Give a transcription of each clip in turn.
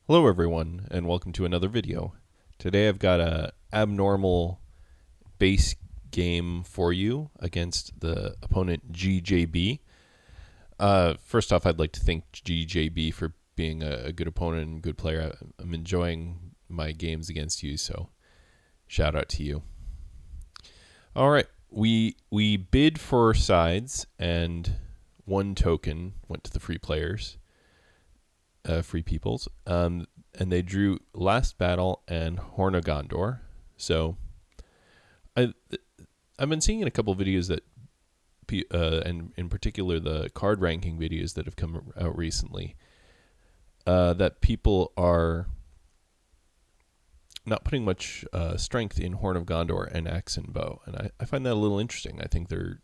Hello everyone, and welcome to another video. Today I've got a abnormal base game for you against the opponent GJB. First off, I'd like to thank GJB for being a good opponent and good player. I'm enjoying my games against you, so shout out to you. All right, we bid for sides, and one token went to the free players. Free peoples, and they drew Last Battle and Horn of Gondor. So I've been seeing in a couple videos that, and in particular the card ranking videos that have come out recently, that people are not putting much strength in Horn of Gondor and Axe and Bow, and I find that a little interesting. I think they're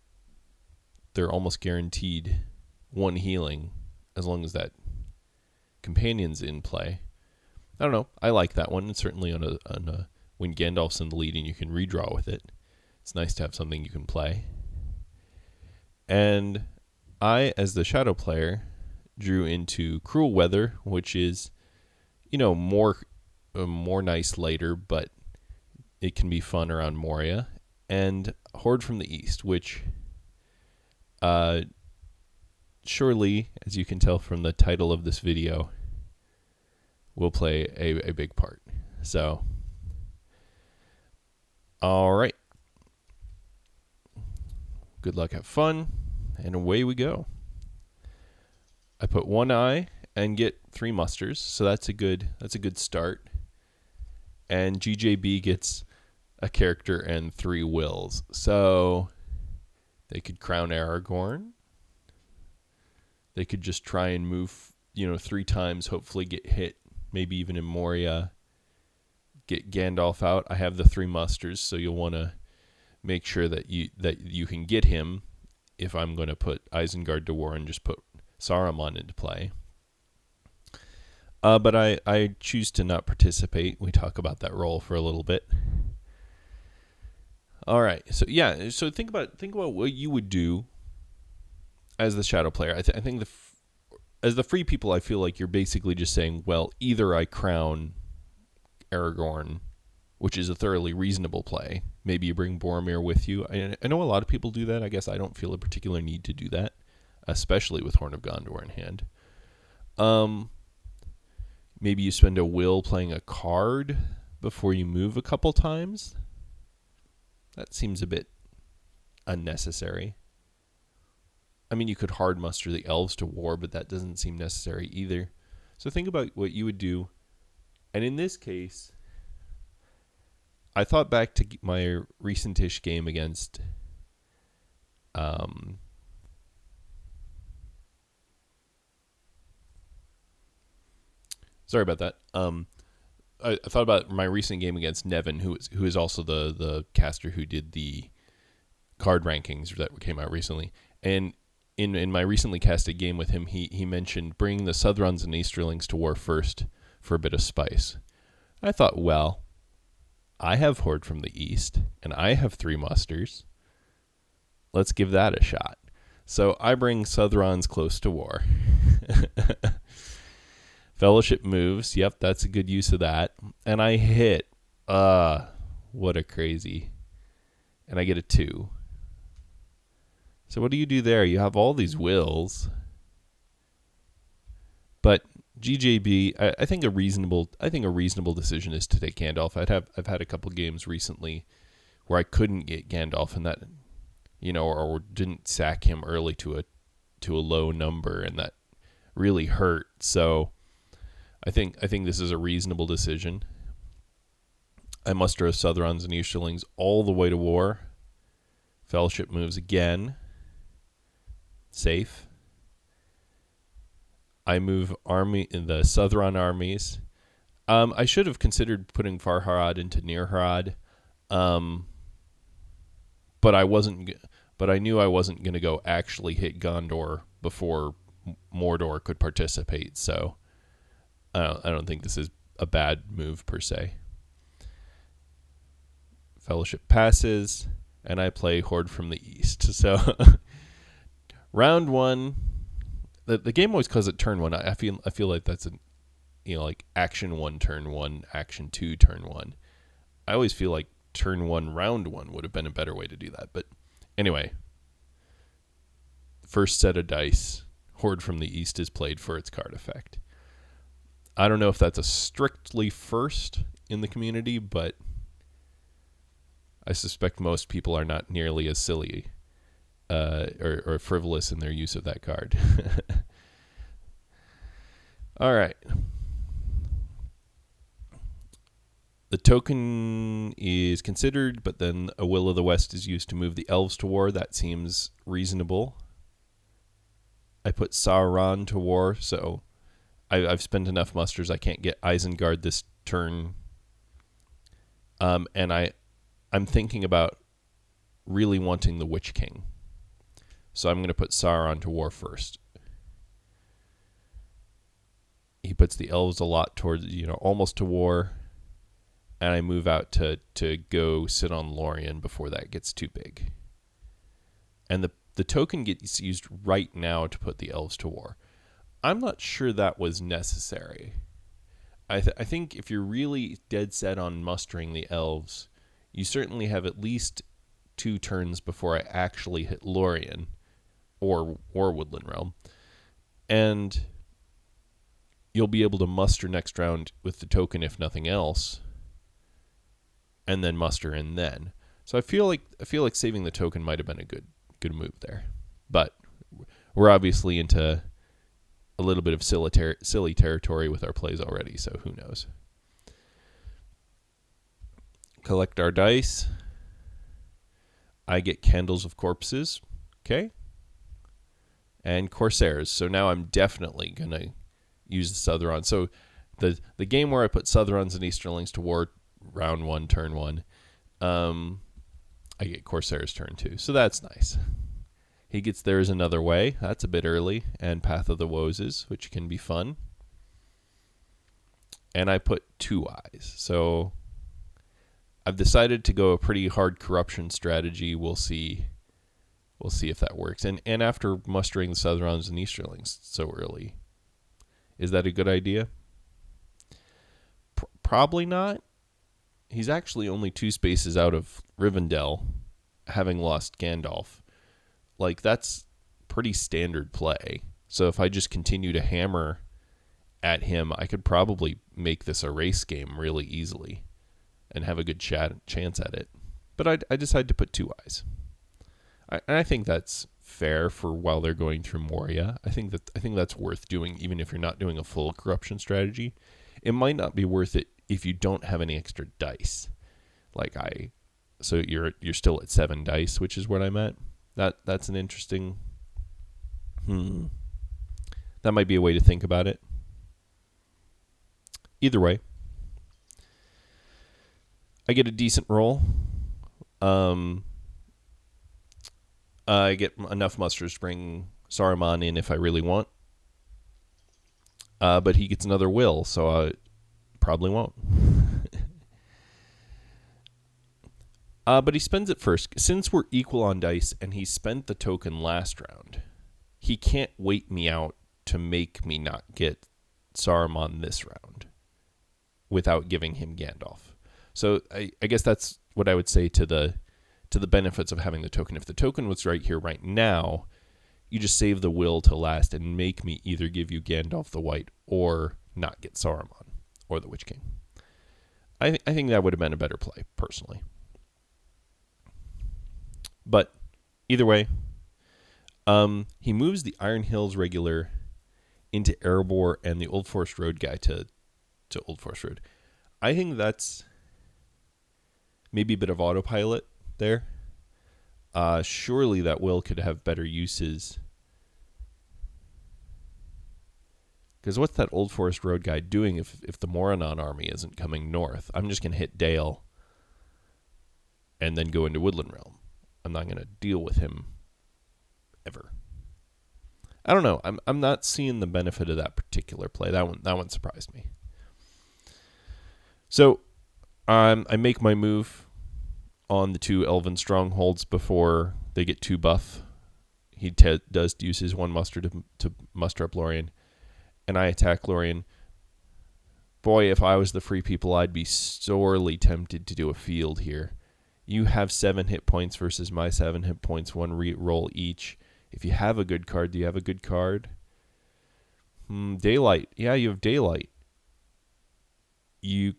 almost guaranteed one healing as long as that companion's in play. I don't know. I like that one. And certainly on a when Gandalf's in the lead and you can redraw with it, it's nice to have something you can play. And I, as the shadow player, drew into Cruel Weather, which is, more nice later, but it can be fun around Moria, and Horde from the East, which surely, as you can tell from the title of this video, will play a big part. So, all right. Good luck, have fun, and away we go. I put one eye and get 3 musters, so that's a good start. And GJB gets a character and 3 wills, so they could crown Aragorn. They could just try and move, 3 times, hopefully get hit, maybe even in Moria, get Gandalf out. I have the 3 musters, so you'll want to make sure that you can get him if I'm going to put Isengard to war and just put Saruman into play. But I choose to not participate. We talk about that role for a little bit. All right, so think about what you would do as the shadow player. I think as the free people, I feel like you're basically just saying, well, either I crown Aragorn, which is a thoroughly reasonable play. Maybe you bring Boromir with you. I know a lot of people do that. I guess I don't feel a particular need to do that, especially with Horn of Gondor in hand. Maybe you spend a will playing a card before you move a couple times. That seems a bit unnecessary. I mean, you could hard muster the elves to war, but that doesn't seem necessary either. So think about what you would do. And in this case, I thought back to my recent-ish game against sorry about that. I thought about my recent game against Nevin, who is also the caster who did the card rankings that came out recently. And in my recently casted game with him, he mentioned bringing the Southrons and Easterlings to war first for a bit of spice. I thought, well, I have Horde from the East, and I have 3 musters. Let's give that a shot. So I bring Southrons close to war. Fellowship moves. Yep, that's a good use of that. And I hit. What a crazy. And I get a 2. So what do you do there? You have all these wills. But GJB, I think a reasonable decision is to take Gandalf. I've had a couple games recently where I couldn't get Gandalf, and that, or didn't sack him early to a low number, and that really hurt. So I think this is a reasonable decision. I muster a Southrons and Easterlings all the way to war. Fellowship moves again. Safe. I move the Southron armies. I should have considered putting Farharad into Nirharad, but I wasn't. But I knew I wasn't going to go actually hit Gondor before Mordor could participate. So I don't think this is a bad move per se. Fellowship passes, and I play Horde from the East. So round 1. The game always calls it turn 1. I feel like that's like action 1, turn 1, action 2, turn 1. I always feel like turn 1, round 1 would have been a better way to do that. But anyway, first set of dice, Horde from the East is played for its card effect. I don't know if that's a strictly first in the community, but I suspect most people are not nearly as silly or frivolous in their use of that card. All right. The token is considered, but then a Will of the West is used to move the elves to war. That seems reasonable. I put Sauron to war, so I've spent enough musters. I can't get Isengard this turn. And I'm thinking about really wanting the Witch King. So I'm going to put Sauron to war first. He puts the elves a lot towards, almost to war. And I move out to go sit on Lorien before that gets too big. And the token gets used right now to put the elves to war. I'm not sure that was necessary. I think if you're really dead set on mustering the elves, you certainly have at least 2 turns before I actually hit Lorien or Woodland Realm. And you'll be able to muster next round with the token if nothing else, and then muster in then. So I feel like saving the token might have been a good move there. But we're obviously into a little bit of silly territory with our plays already, so who knows. Collect our dice. I get Candles of Corpses, okay? And Corsairs. So now I'm definitely going to use the Southrons. So the game where I put Southrons and Easterlings to war, round 1, turn 1, I get Corsairs turn 2. So that's nice. He gets There's Another Way. That's a bit early. And Path of the Woses, which can be fun. And I put 2 eyes. So I've decided to go a pretty hard corruption strategy. We'll see if that works. And after mustering the Southrons and Easterlings so early, is that a good idea? Probably not. He's actually only 2 spaces out of Rivendell, having lost Gandalf. Like, that's pretty standard play. So if I just continue to hammer at him, I could probably make this a race game really easily and have a good chance at it. But I decided to put 2 eyes. And I think that's fair for while they're going through Moria. I think that's worth doing, even if you're not doing a full corruption strategy. It might not be worth it if you don't have any extra dice. So you're still at 7 dice, which is what I'm at. That's an interesting. That might be a way to think about it. Either way, I get a decent roll. I get enough musters to bring Saruman in if I really want. But he gets another will, so I probably won't. But he spends it first. Since we're equal on dice and he spent the token last round, he can't wait me out to make me not get Saruman this round without giving him Gandalf. So I guess that's what I would say to the benefits of having the token. If the token was right here, right now, you just save the will to last and make me either give you Gandalf the White or not get Saruman or the Witch King. I think that would have been a better play, personally. But either way, he moves the Iron Hills regular into Erebor and the Old Forest Road guy to Old Forest Road. I think that's maybe a bit of autopilot there. Surely that will could have better uses. Because what's that Old Forest Road guy doing if the Moranon army isn't coming north? I'm just going to hit Dale and then go into Woodland Realm. I'm not going to deal with him ever. I don't know. I'm not seeing the benefit of that particular play. That one surprised me. So I make my move on the 2 Elven Strongholds before they get too buff. He does use his 1 muster to muster up Lorien, and I attack Lorien. Boy, if I was the free people, I'd be sorely tempted to do a field here. You have 7 hit points versus my 7 hit points, 1 roll each. If you have a good card, do you have a good card? Daylight. Yeah, you have Daylight. You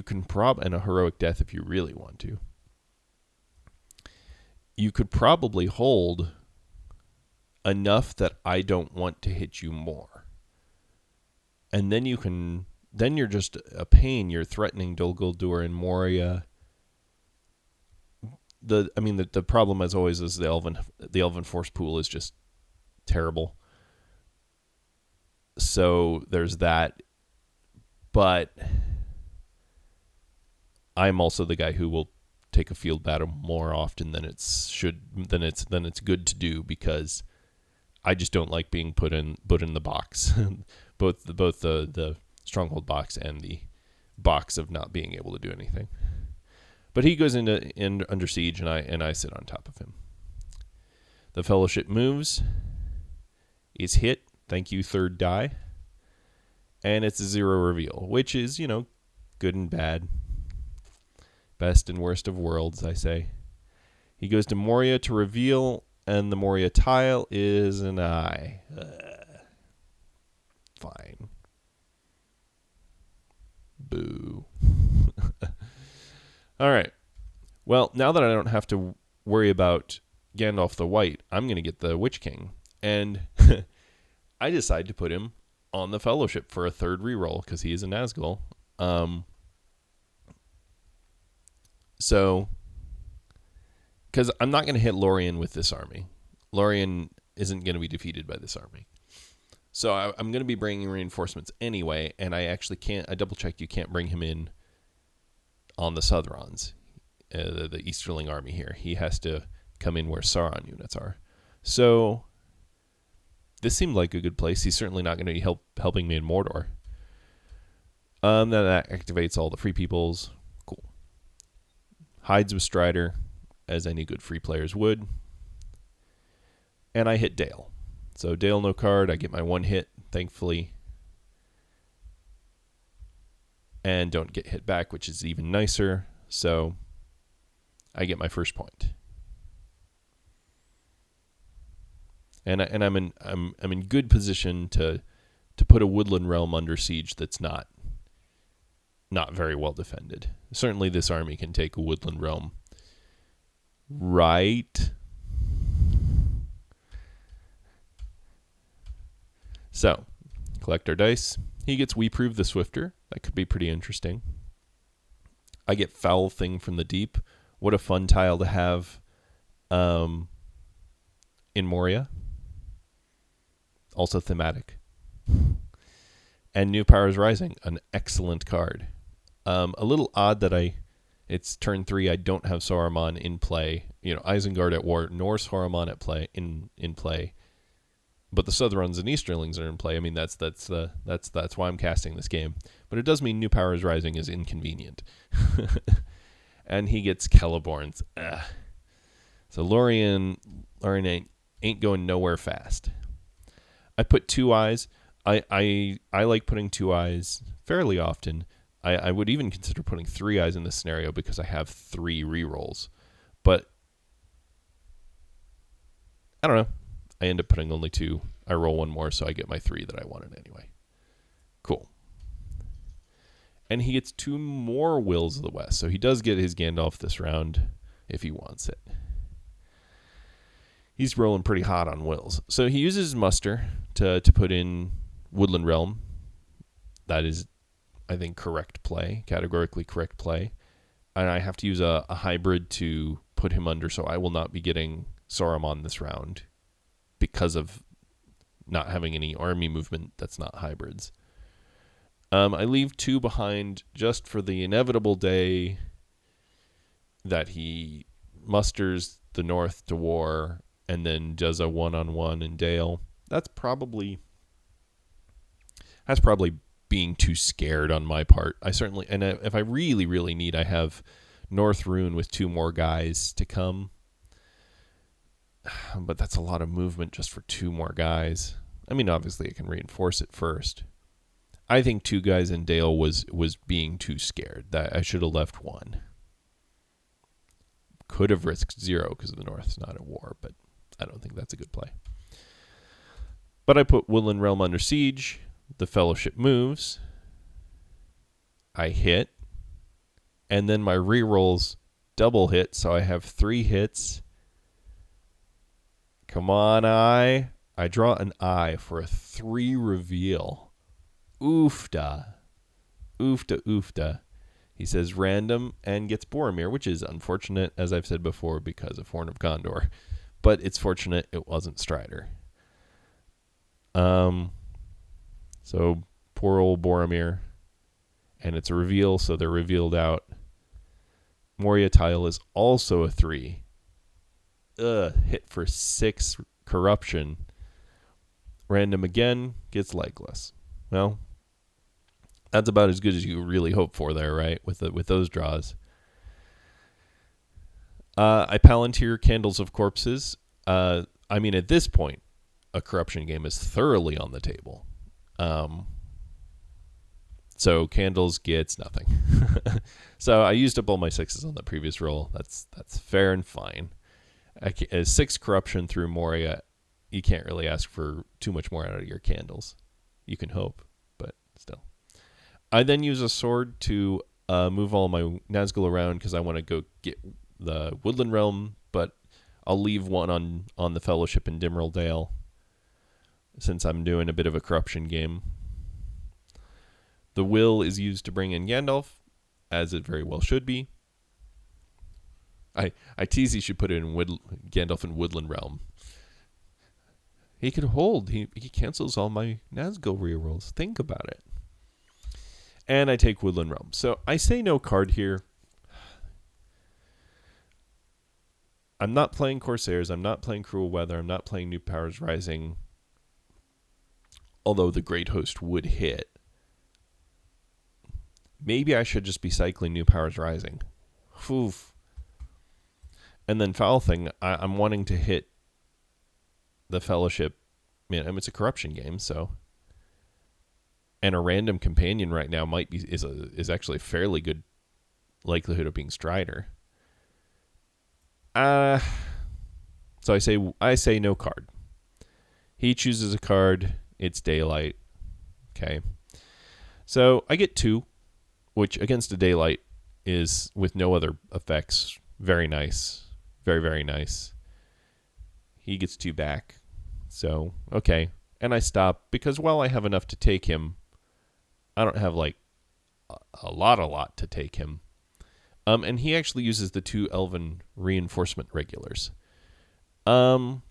can and a Heroic Death if you really want to. You could probably hold enough that I don't want to hit you more. And then you're just a pain. You're threatening Dol Guldur and Moria. The problem as always is the Elven Force pool is just terrible. So there's that. But I'm also the guy who will take a field battle more often than it's good to do, because I just don't like being put in the box, both the stronghold box and the box of not being able to do anything. But he goes into under siege, and I sit on top of him. The Fellowship moves, is hit. Thank you, third die, and it's a 0 reveal, which is good and bad. Best and worst of worlds, I say. He goes to Moria to reveal, and the Moria tile is an eye. Fine. Boo. All right. Well, now that I don't have to worry about Gandalf the White, I'm going to get the Witch King. And I decide to put him on the Fellowship for a 3rd reroll, because he is a Nazgul. So, because I'm not going to hit Lorien with this army. Lorien isn't going to be defeated by this army. So I'm going to be bringing reinforcements anyway, and I double-checked you can't bring him in on the Southrons, the Easterling army here. He has to come in where Sauron units are. So this seemed like a good place. He's certainly not going to be helping me in Mordor. Then that activates all the free peoples. Cool. Hides with Strider, as any good free players would. And I hit Dale. So Dale no card. I get my 1 hit, thankfully. And don't get hit back, which is even nicer. So I get my first point. And I'm in good position to put a woodland realm under siege that's not very well defended. Certainly this army can take a woodland realm. Right. So, collect our dice. He gets We Prove the Swifter. That could be pretty interesting. I get Foul Thing from the Deep. What a fun tile to have in Moria. Also thematic. And New Powers Rising, an excellent card. A little odd that it's turn 3. I don't have Saruman in play. Isengard at war, nor Saruman at play in play. But the Southrons and Easterlings are in play. I mean, that's why I'm casting this game. But it does mean New Powers Rising is inconvenient. And he gets Celeborn's. So Lorien ain't going nowhere fast. I put 2 eyes. I like putting 2 eyes fairly often. I would even consider putting 3 eyes in this scenario because I have 3 rerolls. But I don't know. I end up putting only 2. I roll 1 more, so I get my 3 that I wanted anyway. Cool. And he gets 2 more Wills of the West. So he does get his Gandalf this round if he wants it. He's rolling pretty hot on Wills. So he uses Muster to put in Woodland Realm. That is, I think, correct play, categorically correct play. And I have to use a hybrid to put him under, so I will not be getting Saruman this round because of not having any army movement that's not hybrids. I leave 2 behind just for the inevitable day that he musters the North to war and then does a 1-on-1 in Dale. That's probably being too scared on my part. And if I really, really need, I have North Rune with 2 more guys to come. But that's a lot of movement just for 2 more guys. I mean, obviously I can reinforce it first. I think 2 guys in Dale was being too scared. That I should have left 1. Could have risked 0 because the North's not at war, but I don't think that's a good play. But I put Woodland Realm under siege. The Fellowship moves. I hit. And then my rerolls double hit, so I have 3 hits. Come on, I draw an eye for a 3 reveal. Oofda. Oofda, oofda. He says random and gets Boromir, which is unfortunate, as I've said before, because of Horn of Gondor. But it's fortunate it wasn't Strider. So poor old Boromir. And it's a reveal, so they're revealed out. Moria tile is also a 3. Hit for 6 corruption. Random again, gets Legless. Well, that's about as good as you really hope for there, right? With those draws. I Palantir Candles of Corpses. I mean, at this point, a corruption game is thoroughly on the table. So Candles gets nothing. So I used up all my 6s on the previous roll. That's fair and fine. 6 corruption through Moria. You can't really ask for too much more out of your Candles. You can hope, but still. I then use a sword to move all my Nazgul around because I want to go get the Woodland Realm, but I'll leave 1 on the Fellowship in Dimrill Dale since I'm doing a bit of a corruption game. The will is used to bring in Gandalf, as it very well should be. I tease he should put it in Gandalf in Woodland Realm. He can hold. He cancels all my Nazgul rerolls. Think about it. And I take Woodland Realm. So I say no card here. I'm not playing Corsairs. I'm not playing Cruel Weather. I'm not playing New Powers Rising. Although the Great Host would hit. Maybe I should just be cycling New Powers Rising. Oof. And then Foul Thing, I'm wanting to hit the Fellowship. Man, I mean, it's a corruption game, so. And a random companion right now is actually a fairly good likelihood of being Strider. So I say no card. He chooses a card. It's Daylight. Okay. So I get 2. Which against a Daylight is with no other effects. Very nice. Very, very nice. He gets 2 back. So, okay. And I stop because while I have enough to take him, I don't have like a lot to take him. And he actually uses the 2 Elven reinforcement regulars. And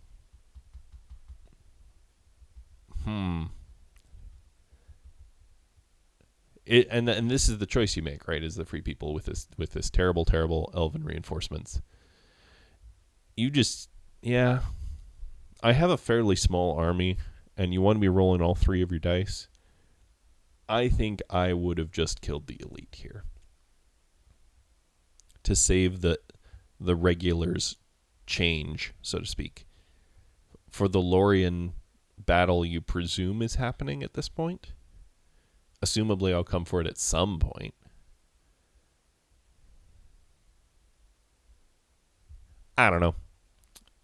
this is the choice you make, right? Is the free people with this terrible Elven reinforcements. You just, yeah. I have a fairly small army, and you want to be rolling all 3 of your dice. I think I would have just killed the elite here to save the regulars change, so to speak, for the Lorien battle you presume is happening at this point. Assumably, I'll come for it at some point. I don't know.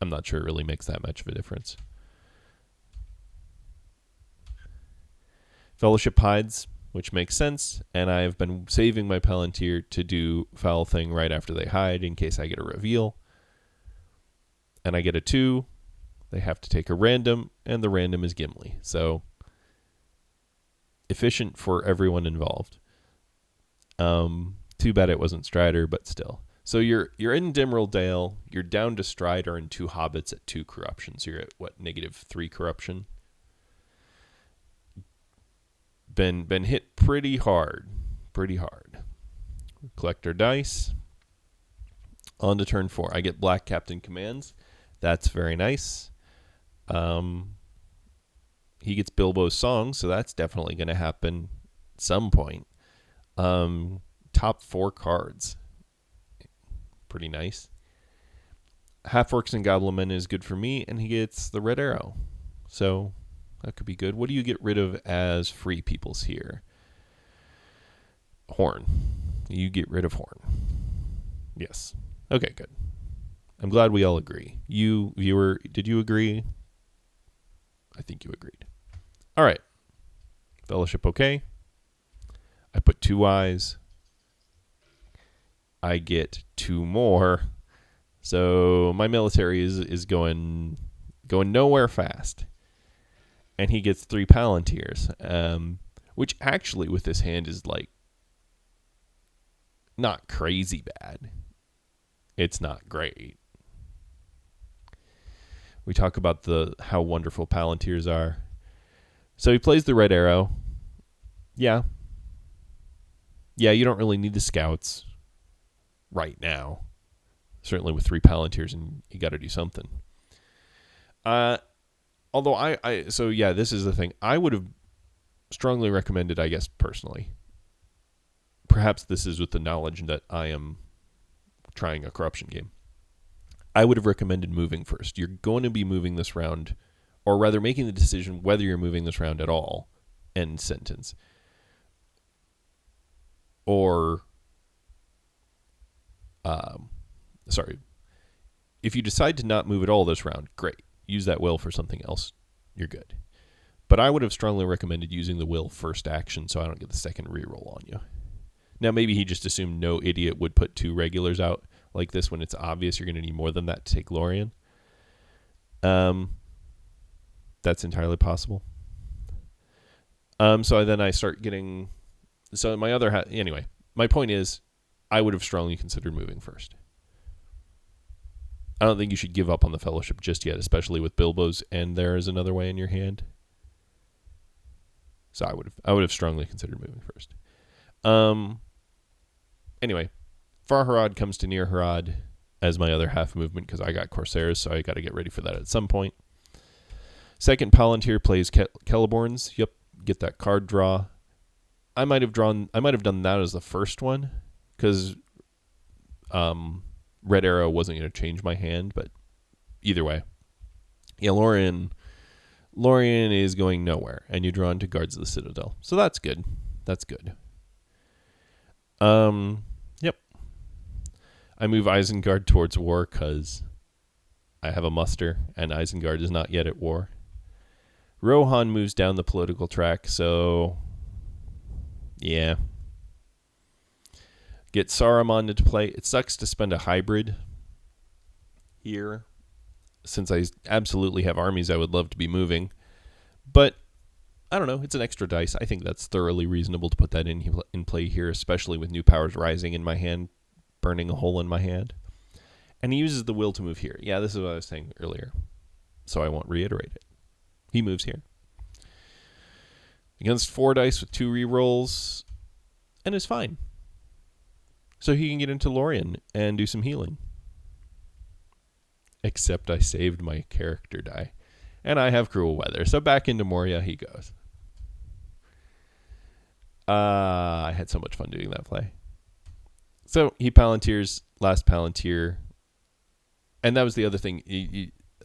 I'm not sure it really makes that much of a difference. Fellowship hides, which makes sense, and I've been saving my Palantir to do Foul Thing right after they hide in case I get a reveal. And I get a 2. They have to take a random, and the random is Gimli. So efficient for everyone involved. Too bad it wasn't Strider, but still. So you're in Dimrill Dale. You're down to Strider and 2 hobbits at 2 corruptions. You're at what, -3 corruption? Been hit pretty hard. Collect our dice. On to turn 4. I get Black Captain commands. That's very nice. He gets Bilbo's song, so that's definitely going to happen at some point. Top 4 cards. Pretty nice. Half-Orcs and Goblin is good for me, and he gets the Red Arrow. So that could be good. What do you get rid of as free peoples here? Horn. You get rid of Horn. Yes. Okay, good. I'm glad we all agree. You, viewer, did you agree? I think you agreed. All right. Fellowship okay. I put 2 eyes. I get 2 more. So my military is going nowhere fast. And he gets 3 Palantirs. Which actually with this hand is like not crazy bad. It's not great. We talk about how wonderful Palantirs are. So he plays the red arrow. Yeah. Yeah, you don't really need the scouts right now. Certainly with 3 Palantirs, and you got to do something. Although so yeah, this is the thing. I would have strongly recommended, I guess, personally. Perhaps this is with the knowledge that I am trying a corruption game. I would have recommended moving first. You're going to be moving this round, or rather making the decision whether you're moving this round at all, end sentence. Or, if you decide to not move at all this round, great. Use that will for something else. You're good. But I would have strongly recommended using the will first action so I don't get the second reroll on you. Now, maybe he just assumed no idiot would put 2 regulars out like this when it's obvious you're going to need more than that to take Lorien. That's entirely possible. So then I start getting... So my other... Anyway, my point is I would have strongly considered moving first. I don't think you should give up on the Fellowship just yet, especially with Bilbo's and there is another way in your hand. So I would have strongly considered moving first. Anyway, Far Harad comes to Near Harad as my other half movement because I got Corsairs, so I got to get ready for that at some point. Second Palantir plays Celeborns. Yep, get that card draw. I might have done that as the first one because Red Arrow wasn't going to change my hand, but either way. Yeah, Lorien is going nowhere, and you draw into Guards of the Citadel. So that's good. That's good. Yep. I move Isengard towards war because I have a muster, and Isengard is not yet at war. Rohan moves down the political track, so yeah. Get Saruman to play. It sucks to spend a hybrid here, since I absolutely have armies I would love to be moving. But I don't know. It's an extra dice. I think that's thoroughly reasonable to put that in play here, especially with new powers rising in my hand, burning a hole in my hand. And he uses the will to move here. Yeah, this is what I was saying earlier, so I won't reiterate it. He moves here. Against 4 dice with 2 rerolls, and is fine. So he can get into Lorien and do some healing. Except I saved my character die. And I have Cruel Weather. So back into Moria he goes. I had so much fun doing that play. So he Palantirs, last Palantir. And that was the other thing.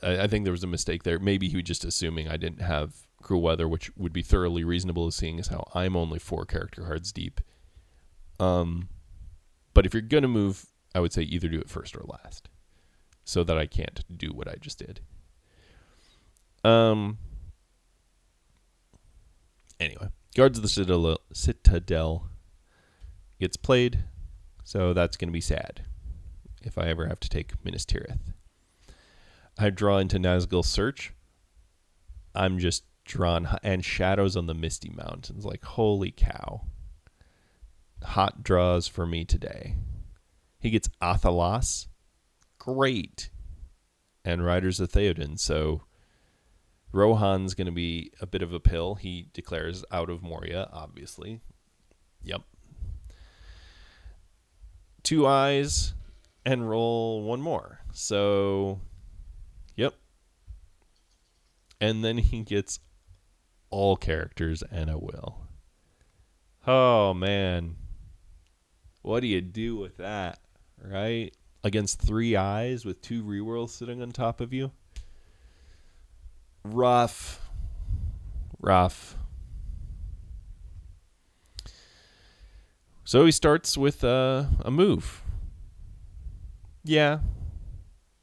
I think there was a mistake there. Maybe he was just assuming I didn't have Cruel Weather, which would be thoroughly reasonable, seeing as how I'm only 4 character cards deep. But if you're going to move, I would say either do it first or last, so that I can't do what I just did. Anyway, Guards of the Citadel gets played, so that's going to be sad if I ever have to take Minas Tirith. I draw into Nazgul's Search. I'm just drawn, and Shadows on the Misty Mountains. Like, holy cow. Hot draws for me today. He gets Athalas. Great. And Riders of Theoden. So Rohan's going to be a bit of a pill. He declares out of Moria, obviously. Yep. 2 eyes and roll 1 more. So, yep. And then he gets all characters and a will. Oh, man. What do you do with that, right? Against 3 eyes with 2 rerolls sitting on top of you? Rough. So he starts with a move. Yeah,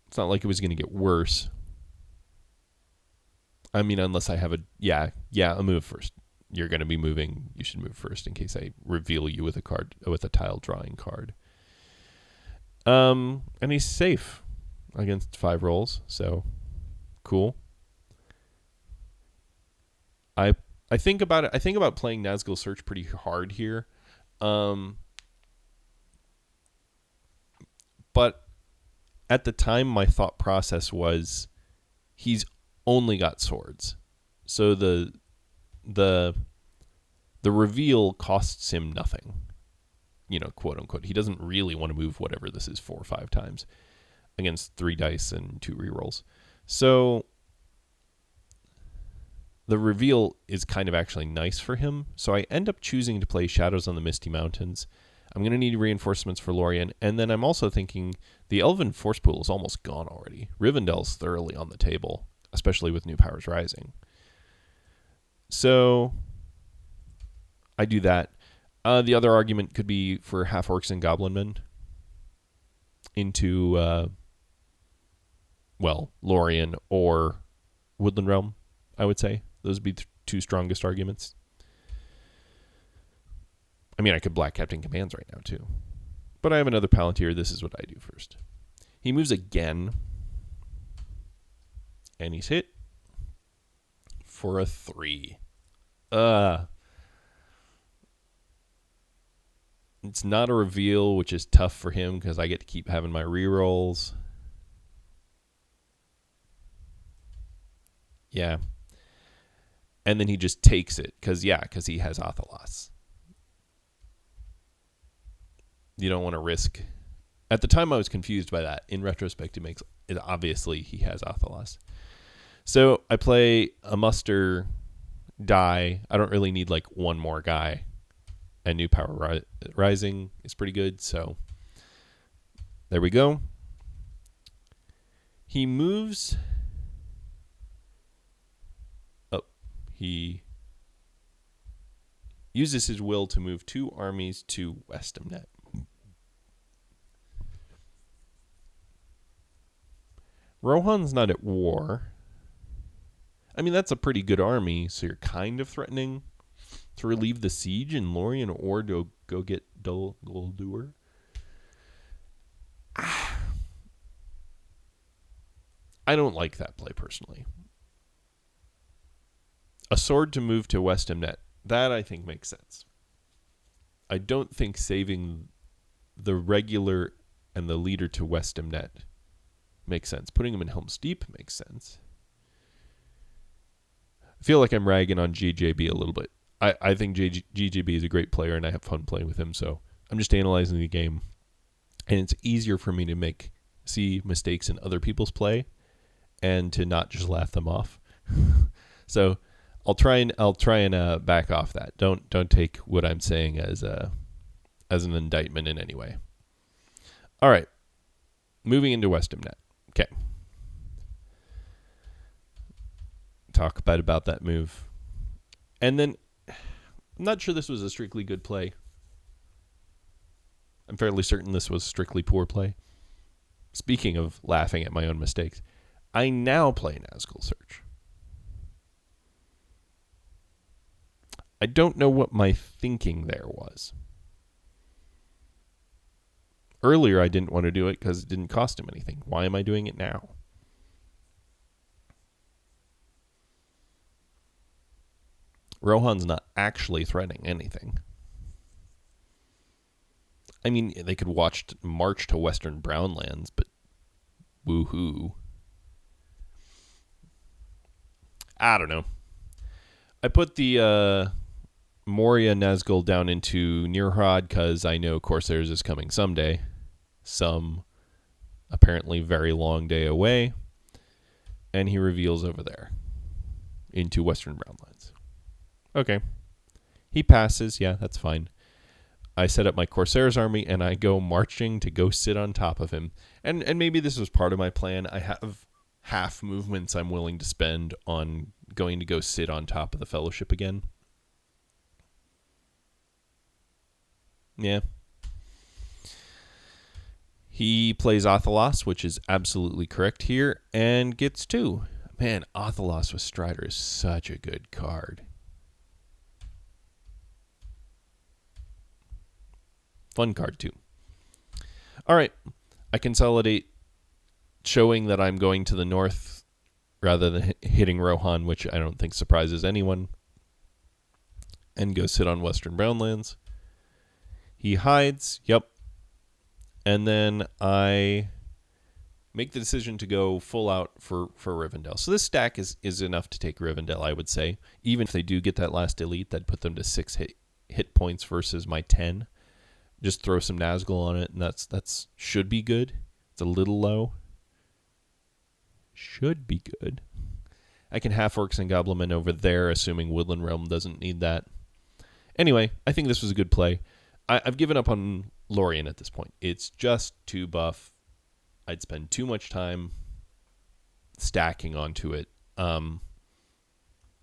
it's not like it was going to get worse. I mean, unless I have a move first. You're going to be moving. You should move first in case I reveal you with a tile drawing card. And he's safe against 5 rolls, so cool. I think about it. I think about playing Nazgul Search pretty hard here. But at the time, my thought process was he's only got swords. So the reveal costs him nothing. Quote unquote. He doesn't really want to move whatever this is 4 or 5 times against 3 dice and 2 rerolls. So the reveal is kind of actually nice for him. So I end up choosing to play Shadows on the Misty Mountains. I'm going to need reinforcements for Lorien. And then I'm also thinking the Elven Force Pool is almost gone already. Rivendell's thoroughly on the table, especially with New Powers Rising. So I do that. The other argument could be for half-orcs and goblinmen into, Lorien or Woodland Realm, I would say. Those would be 2 strongest arguments. I mean, I could Black Captain Commands right now, too. But I have another Palantir. This is what I do first. He moves again. And he's hit for a 3. It's not a reveal, which is tough for him because I get to keep having my rerolls. Yeah. And then he just takes it because he has Athelas. You don't want to risk. At the time, I was confused by that. In retrospect, it obviously he has Athelas. So I play a muster die. I don't really need like one more guy. And New Power Rising is pretty good. So there we go. He moves. Oh, he uses his will to move 2 armies to Westamnet. Rohan's not at war. I mean, that's a pretty good army, so you're kind of threatening to relieve the siege in Lorien or to go get Dol Guldur. I don't like that play personally. A sword to move to Westamnet, that I think makes sense. I don't think saving the regular and the leader to Westamnet makes sense. Putting him in Helm's Deep makes sense. I feel like I'm ragging on GJB a little bit. I think GJB is a great player, and I have fun playing with him, so I'm just analyzing the game. And it's easier for me to see mistakes in other people's play and to not just laugh them off. So I'll try and back off that. Don't take what I'm saying as an indictment in any way. All right. Moving into Westamnet. Okay. Talk about that move. And then I'm not sure this was a strictly good play. I'm fairly certain this was strictly poor play. Speaking of laughing at my own mistakes, I now play Nazgul Search. I don't know what my thinking there was. Earlier, I didn't want to do it because it didn't cost him anything. Why am I doing it now? Rohan's not actually threatening anything. I mean, they could march to Western Brownlands, but woohoo. I don't know. I put the Moria Nazgul down into Nirhad because I know Corsairs is coming someday. Some apparently very long day away. And he reveals over there into Western Brownlands. Okay. He passes. Yeah, that's fine. I set up my Corsairs army and I go marching to go sit on top of him. And maybe this was part of my plan. I have half movements I'm willing to spend on going to go sit on top of the Fellowship again. Yeah. He plays Athelos, which is absolutely correct here, and gets 2. Man, Athelos with Strider is such a good card. Fun card, too. All right. I consolidate, showing that I'm going to the north rather than hitting Rohan, which I don't think surprises anyone, and go sit on Western Brownlands. He hides. Yep. And then I make the decision to go full out for Rivendell. So this stack is enough to take Rivendell, I would say. Even if they do get that last elite, that'd put them to 6 hit points versus my 10. Just throw some Nazgul on it, and that's should be good. It's a little low. Should be good. I can half Orcs and Goblin over there, assuming Woodland Realm doesn't need that. Anyway, I think this was a good play. I've given up on Lorien at this point. It's just too buff. I'd spend too much time stacking onto it.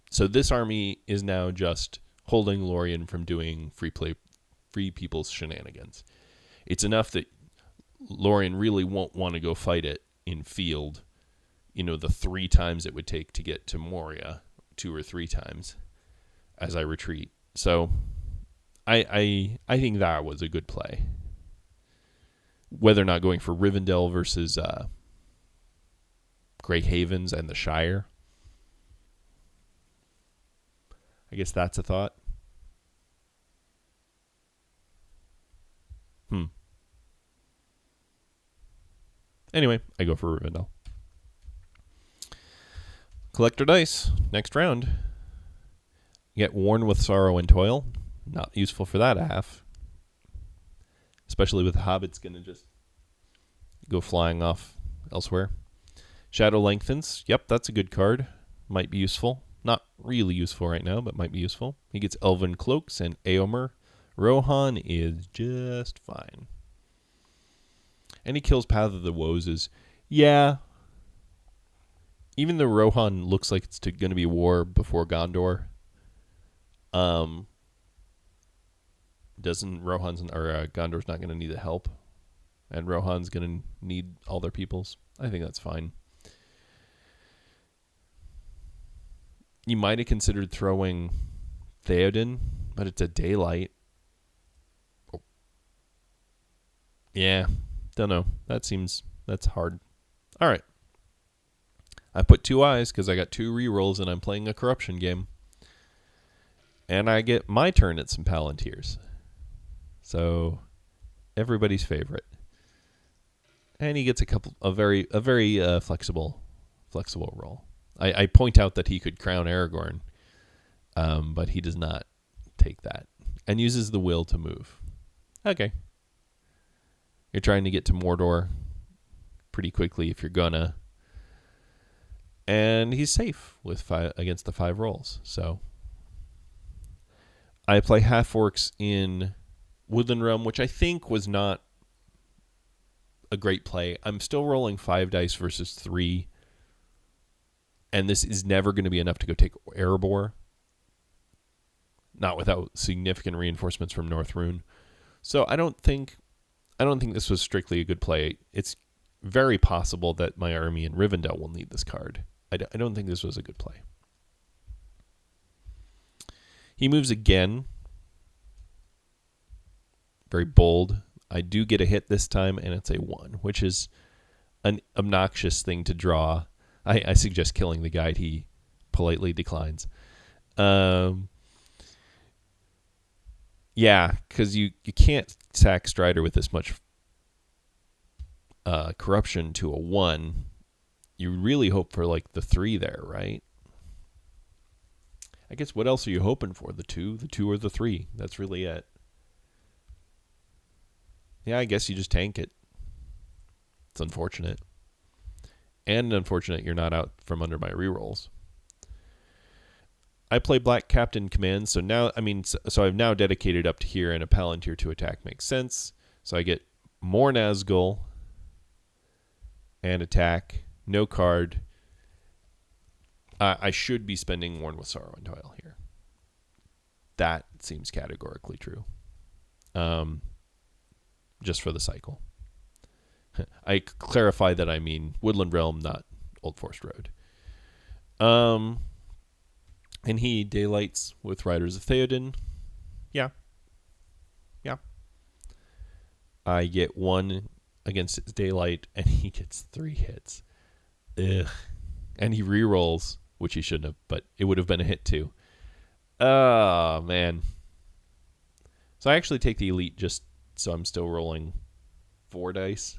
So this army is now just holding Lorien from doing free people's shenanigans. It's enough that Lorien really won't want to go fight it in field, the 3 times it would take to get to Moria, 2 or 3 times as I retreat. So I think that was a good play. Whether or not going for Rivendell versus Grey Havens and the Shire, I guess that's a thought. Anyway, I go for Rivendell. Collector dice. Next round. You get Worn with Sorrow and Toil. Not useful for that half. Especially with the Hobbits going to just go flying off elsewhere. Shadow Lengthens. Yep, that's a good card. Might be useful. Not really useful right now, but might be useful. He gets Elven Cloaks and Eomer. Rohan is just fine. And he kills Path of the Woes. Yeah. Even though Rohan looks like it's going to be war before Gondor, doesn't Gondor's not going to need the help, and Rohan's going to need all their peoples. I think that's fine. You might have considered throwing Theoden, but it's a daylight. Oh. Yeah, don't know. That's hard. All right. I put 2 eyes because I got 2 rerolls and I'm playing a corruption game. And I get my turn at some Palantirs. So, everybody's favorite. And he gets a very flexible roll. I point out that he could crown Aragorn, but he does not take that. And uses the will to move. Okay. You're trying to get to Mordor pretty quickly if you're gonna. And he's safe with 5 against the 5 rolls. So I play half orcs in Woodland Realm, which I think was not a great play. I'm still rolling 5 dice versus 3. And this is never going to be enough to go take Erebor. Not without significant reinforcements from Northrune. So I don't think this was strictly a good play. It's very possible that my army in Rivendell will need this card. I don't think this was a good play. He moves again. Very bold. I do get a hit this time, and it's a 1, which is an obnoxious thing to draw. I suggest killing the guide. He politely declines. Yeah, because you can't sack Strider with this much corruption to a 1. You really hope for like the 3 there, right? I guess what else are you hoping for? The 2 or the 3? That's really it. Yeah, I guess you just tank it. It's unfortunate. And unfortunate you're not out from under my rerolls. I play Black Captain Command, so now, so I've now dedicated up to here, and a Palantir to attack makes sense. So I get more Nazgul and attack. No card. I should be spending Worn with Sorrow and Toil here. That seems categorically true. just for the cycle. I clarify that I mean Woodland Realm, not Old Forest Road. And he daylights with Riders of Theoden. Yeah. I get 1 against his daylight, and he gets 3 hits. Ugh. And he rerolls, which he shouldn't have, but it would have been a hit too. Oh, man. So I actually take the elite just so I'm still rolling 4 dice.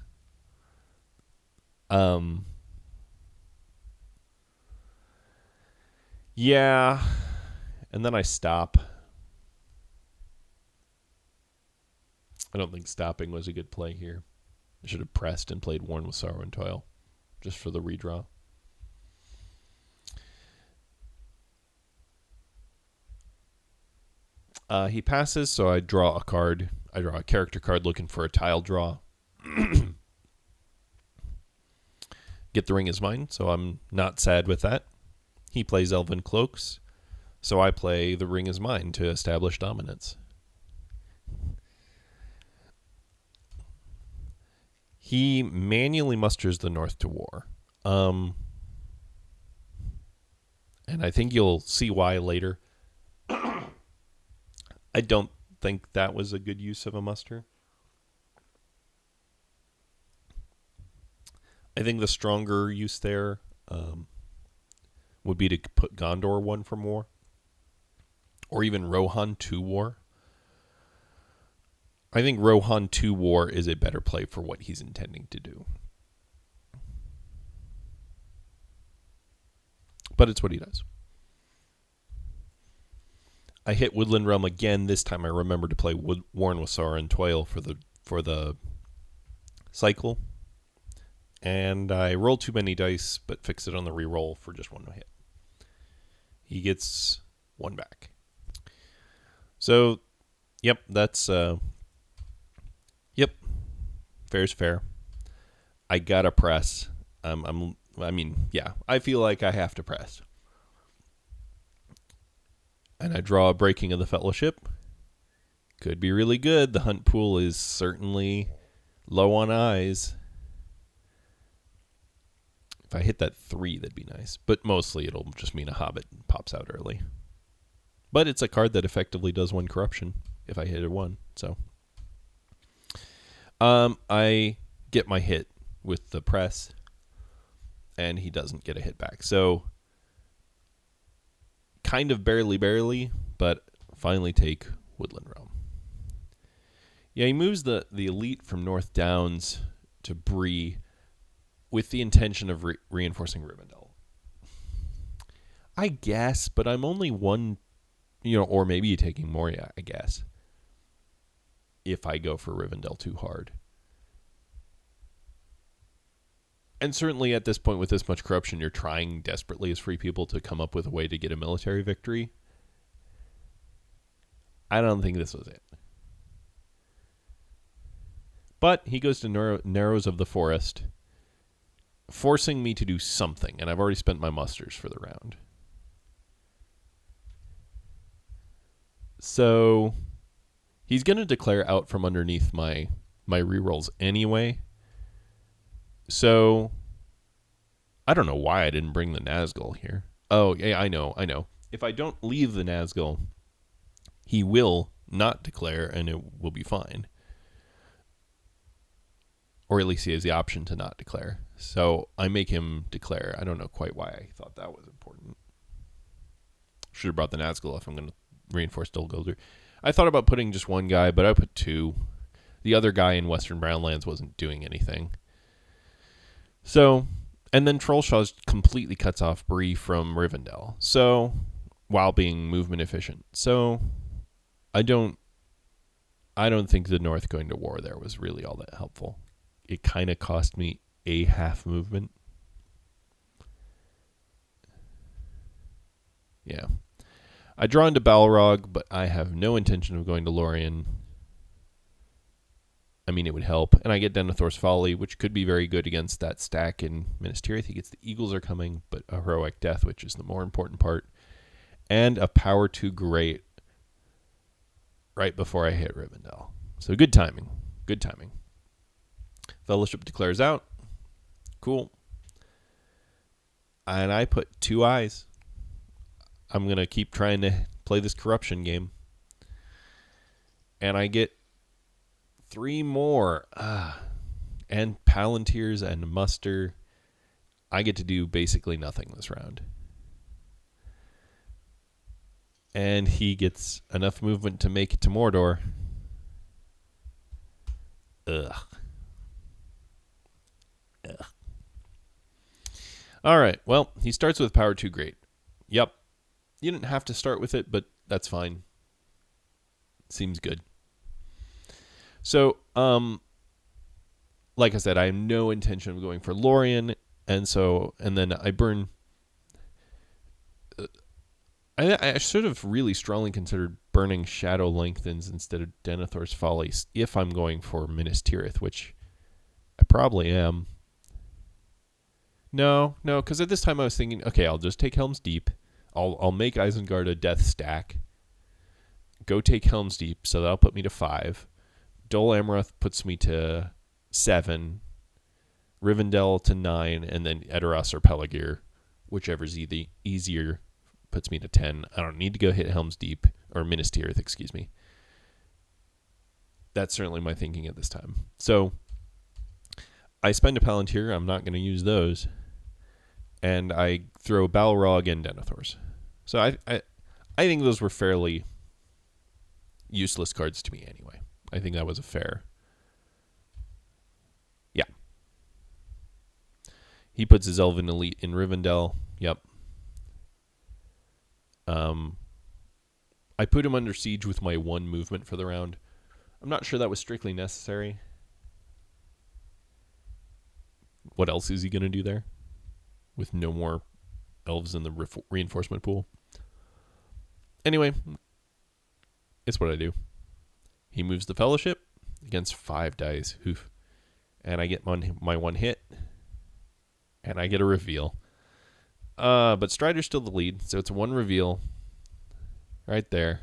Yeah. And then I stop. I don't think stopping was a good play here. I should have pressed and played Worn with Sorrow and Toil just for the redraw. He passes, so I draw a card. I draw a character card looking for a tile draw. Get the Ring is mine, so I'm not sad with that. He plays Elven Cloaks, so I play the Ring is mine to establish dominance. He manually musters the North to war. And I think you'll see why later. I don't think that was a good use of a muster. I think the stronger use there would be to put Gondor 1 from war. Or even Rohan 2 war. I think Rohan 2 war is a better play for what he's intending to do. But it's what he does. I hit Woodland Realm again. This time I remember to play Worn with Sorrow and Toil for the cycle. And I rolled too many dice, but fixed it on the reroll for just 1 hit. He gets 1 back. So, yep, that's... Yep, fair's fair. I gotta press. I feel like I have to press. And I draw a Breaking of the Fellowship. Could be really good. The hunt pool is certainly low on eyes. If I hit that 3, that'd be nice. But mostly it'll just mean a Hobbit pops out early. But it's a card that effectively does 1 corruption if I hit a 1, so... I get my hit with the press, and he doesn't get a hit back. So, kind of barely, but finally take Woodland Realm. Yeah, he moves the elite from North Downs to Bree with the intention of reinforcing Rivendell. I guess, but I'm only 1, or maybe taking Moria, I guess. If I go for Rivendell too hard. And certainly at this point with this much corruption, you're trying desperately as free people to come up with a way to get a military victory. I don't think this was it. But he goes to Narrows of the Forest, forcing me to do something, and I've already spent my musters for the round. So... he's going to declare out from underneath my rerolls anyway. So, I don't know why I didn't bring the Nazgul here. Oh, yeah, I know. If I don't leave the Nazgul, he will not declare, and it will be fine. Or at least he has the option to not declare. So, I make him declare. I don't know quite why I thought that was important. Should have brought the Nazgul if I'm going to reinforce Dol Guldur. I thought about putting just 1 guy, but I put 2. The other guy in Western Brownlands wasn't doing anything. So, and then Trollshaw completely cuts off Bree from Rivendell. So, while being movement efficient. So, I don't think the North going to war there was really all that helpful. It kind of cost me a half movement. Yeah. I draw into Balrog, but I have no intention of going to Lorien. I mean, it would help. And I get Denethor's Folly, which could be very good against that stack in Minas Tirith. He gets the Eagles Are Coming, but a Heroic Death, which is the more important part. And a Power Too Great right before I hit Rivendell. So good timing. Good timing. Fellowship declares out. Cool. And I put 2 eyes. I'm going to keep trying to play this corruption game. And I get 3 more. And Palantirs and Muster. I get to do basically nothing this round. And he gets enough movement to make it to Mordor. Ugh. All right. Well, he starts with power 2 great. Yep. You didn't have to start with it, but that's fine. Seems good. So, like I said, I have no intention of going for Lorien, and then I burn. I should have really strongly considered burning Shadow Lengthens instead of Denethor's Folly if I'm going for Minas Tirith, which I probably am. No, because at this time I was thinking, okay, I'll just take Helm's Deep. I'll make Isengard a death stack. Go take Helm's Deep, so that'll put me to 5. Dol Amroth puts me to 7. Rivendell to 9, and then Edoras or Pelargir, whichever's easier, puts me to 10. I don't need to go hit Helm's Deep, or Minas Tirith, excuse me. That's certainly my thinking at this time. So I spend a Palantir. I'm not going to use those. And I throw Balrog and Denethor's. So I think those were fairly useless cards to me anyway. I think that was a fair. Yeah. He puts his Elven Elite in Rivendell. Yep. I put him under siege with my 1 movement for the round. I'm not sure that was strictly necessary. What else is he going to do there? With no more elves in the reinforcement pool. Anyway, it's what I do. He moves the Fellowship against 5 dice. Oof. And I get my 1 hit. And I get a reveal. But Strider's still the lead, so it's a 1 reveal. Right there.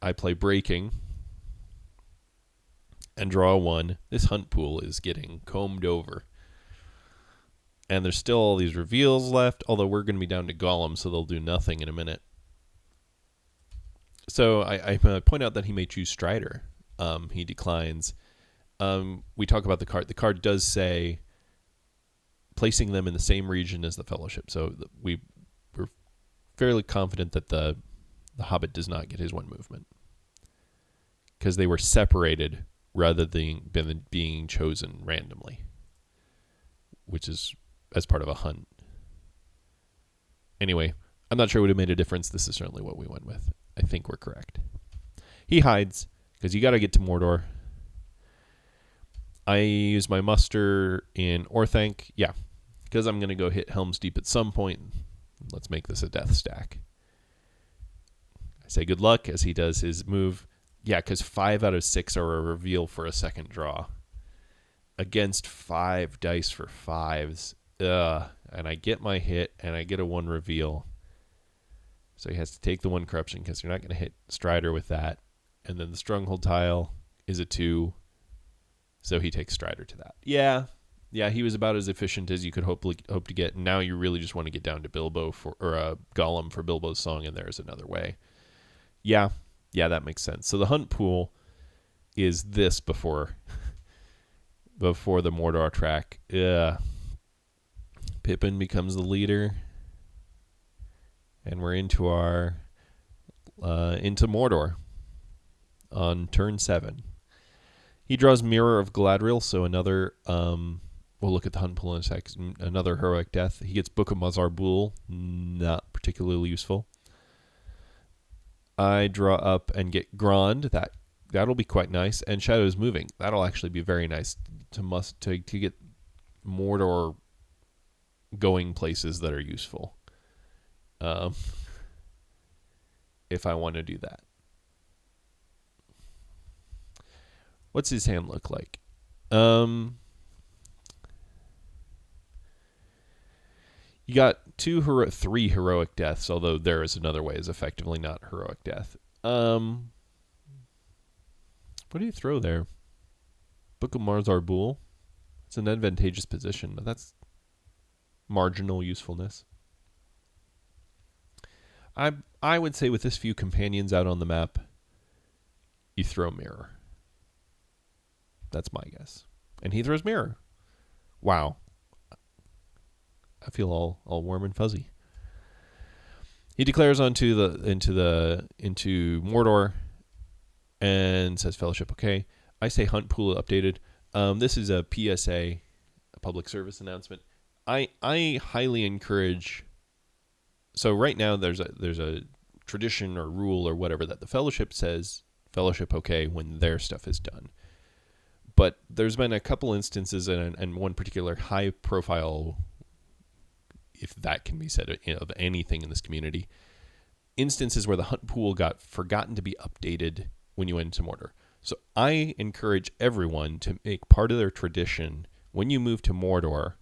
I play Breaking. And draw a 1. This hunt pool is getting combed over. And there's still all these reveals left, although we're going to be down to Gollum, so they'll do nothing in a minute. So I point out that he may choose Strider. He declines. We talk about the card. The card does say placing them in the same region as the Fellowship. So we're fairly confident that the Hobbit does not get his 1 movement. Because they were separated rather than being chosen randomly, which is as part of a hunt. Anyway, I'm not sure it would have made a difference. This is certainly what we went with. I think we're correct. He hides, because you got to get to Mordor. I use my muster in Orthanc. Yeah, because I'm going to go hit Helm's Deep at some point. Let's make this a death stack. I say good luck as he does his move. Yeah, because 5 out of 6 are a reveal for a second draw. Against 5 dice for 5s. And I get my hit, and I get a 1 reveal. So he has to take the 1 corruption, because you're not going to hit Strider with that. And then the Stronghold tile is a 2. So he takes Strider to that. Yeah, he was about as efficient as you could hope to get. And now you really just want to get down to Bilbo or Gollum for Bilbo's song, and there's another way. Yeah, that makes sense. So the hunt pool is this before the Mordor track. Pippin becomes the leader, and we're into Mordor on turn 7. He draws Mirror of Galadriel, so another. We'll look at the hunt pool in a sec. Another heroic death. He gets Book of Mazarbul, not particularly useful. I draw up and get Grond. That'll be quite nice. And Shadows Moving. That'll actually be very nice to get Mordor going places that are useful. If I want to do that. What's his hand look like? You got 3 heroic deaths, although there is another way is effectively not heroic death. What do you throw there? Book of Mars Arbul. It's an advantageous position, but that's marginal usefulness. I would say with this few companions out on the map, you throw Mirror. That's my guess. And he throws Mirror. Wow. I feel all warm and fuzzy. He declares into Mordor and says Fellowship okay. I say Hunt Pool updated. This is a PSA, a public service announcement. I highly encourage. So right now there's a tradition or rule or whatever that the Fellowship says Fellowship okay when their stuff is done. But there's been a couple instances and one particular high profile, if that can be said, of anything in this community, instances where the Hunt Pool got forgotten to be updated when you went into Mordor. So I encourage everyone to make part of their tradition when you move to Mordor,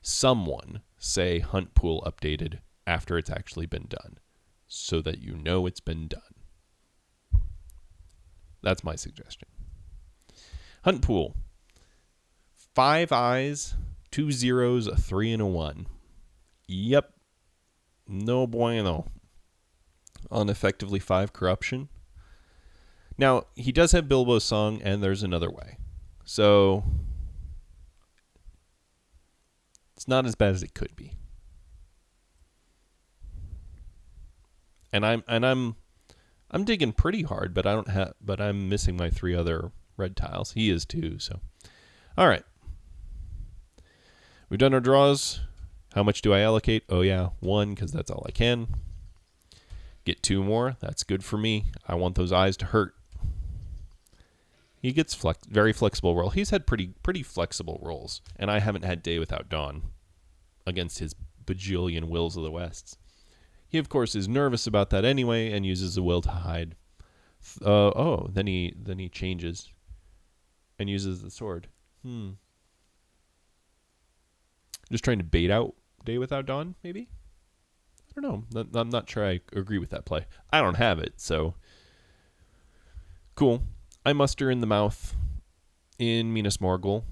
someone say Hunt Pool updated after it's actually been done, so that you know it's been done. That's my suggestion. Hunt Pool. 5 eyes, 2 zeros, a 3 and a 1. Yep. No bueno. On effectively 5 corruption. Now, he does have Bilbo's Song, and there's another way. So it's not as bad as it could be. And I'm digging pretty hard, but I'm missing my 3 other red tiles. He is too, so. All right. We've done our draws. How much do I allocate? Oh yeah, 1, because that's all I can. Get 2 more. That's good for me. I want those eyes to hurt. He gets very flexible roll. He's had pretty flexible rolls, and I haven't had Day Without Dawn against his bajillion Wills of the Wests. He, of course, is nervous about that anyway and uses the will to hide. Then he changes and uses the sword. Just trying to bait out Day Without Dawn, maybe? I don't know. I'm not sure I agree with that play. I don't have it, so. Cool. I muster in the mouth in Minas Morgul.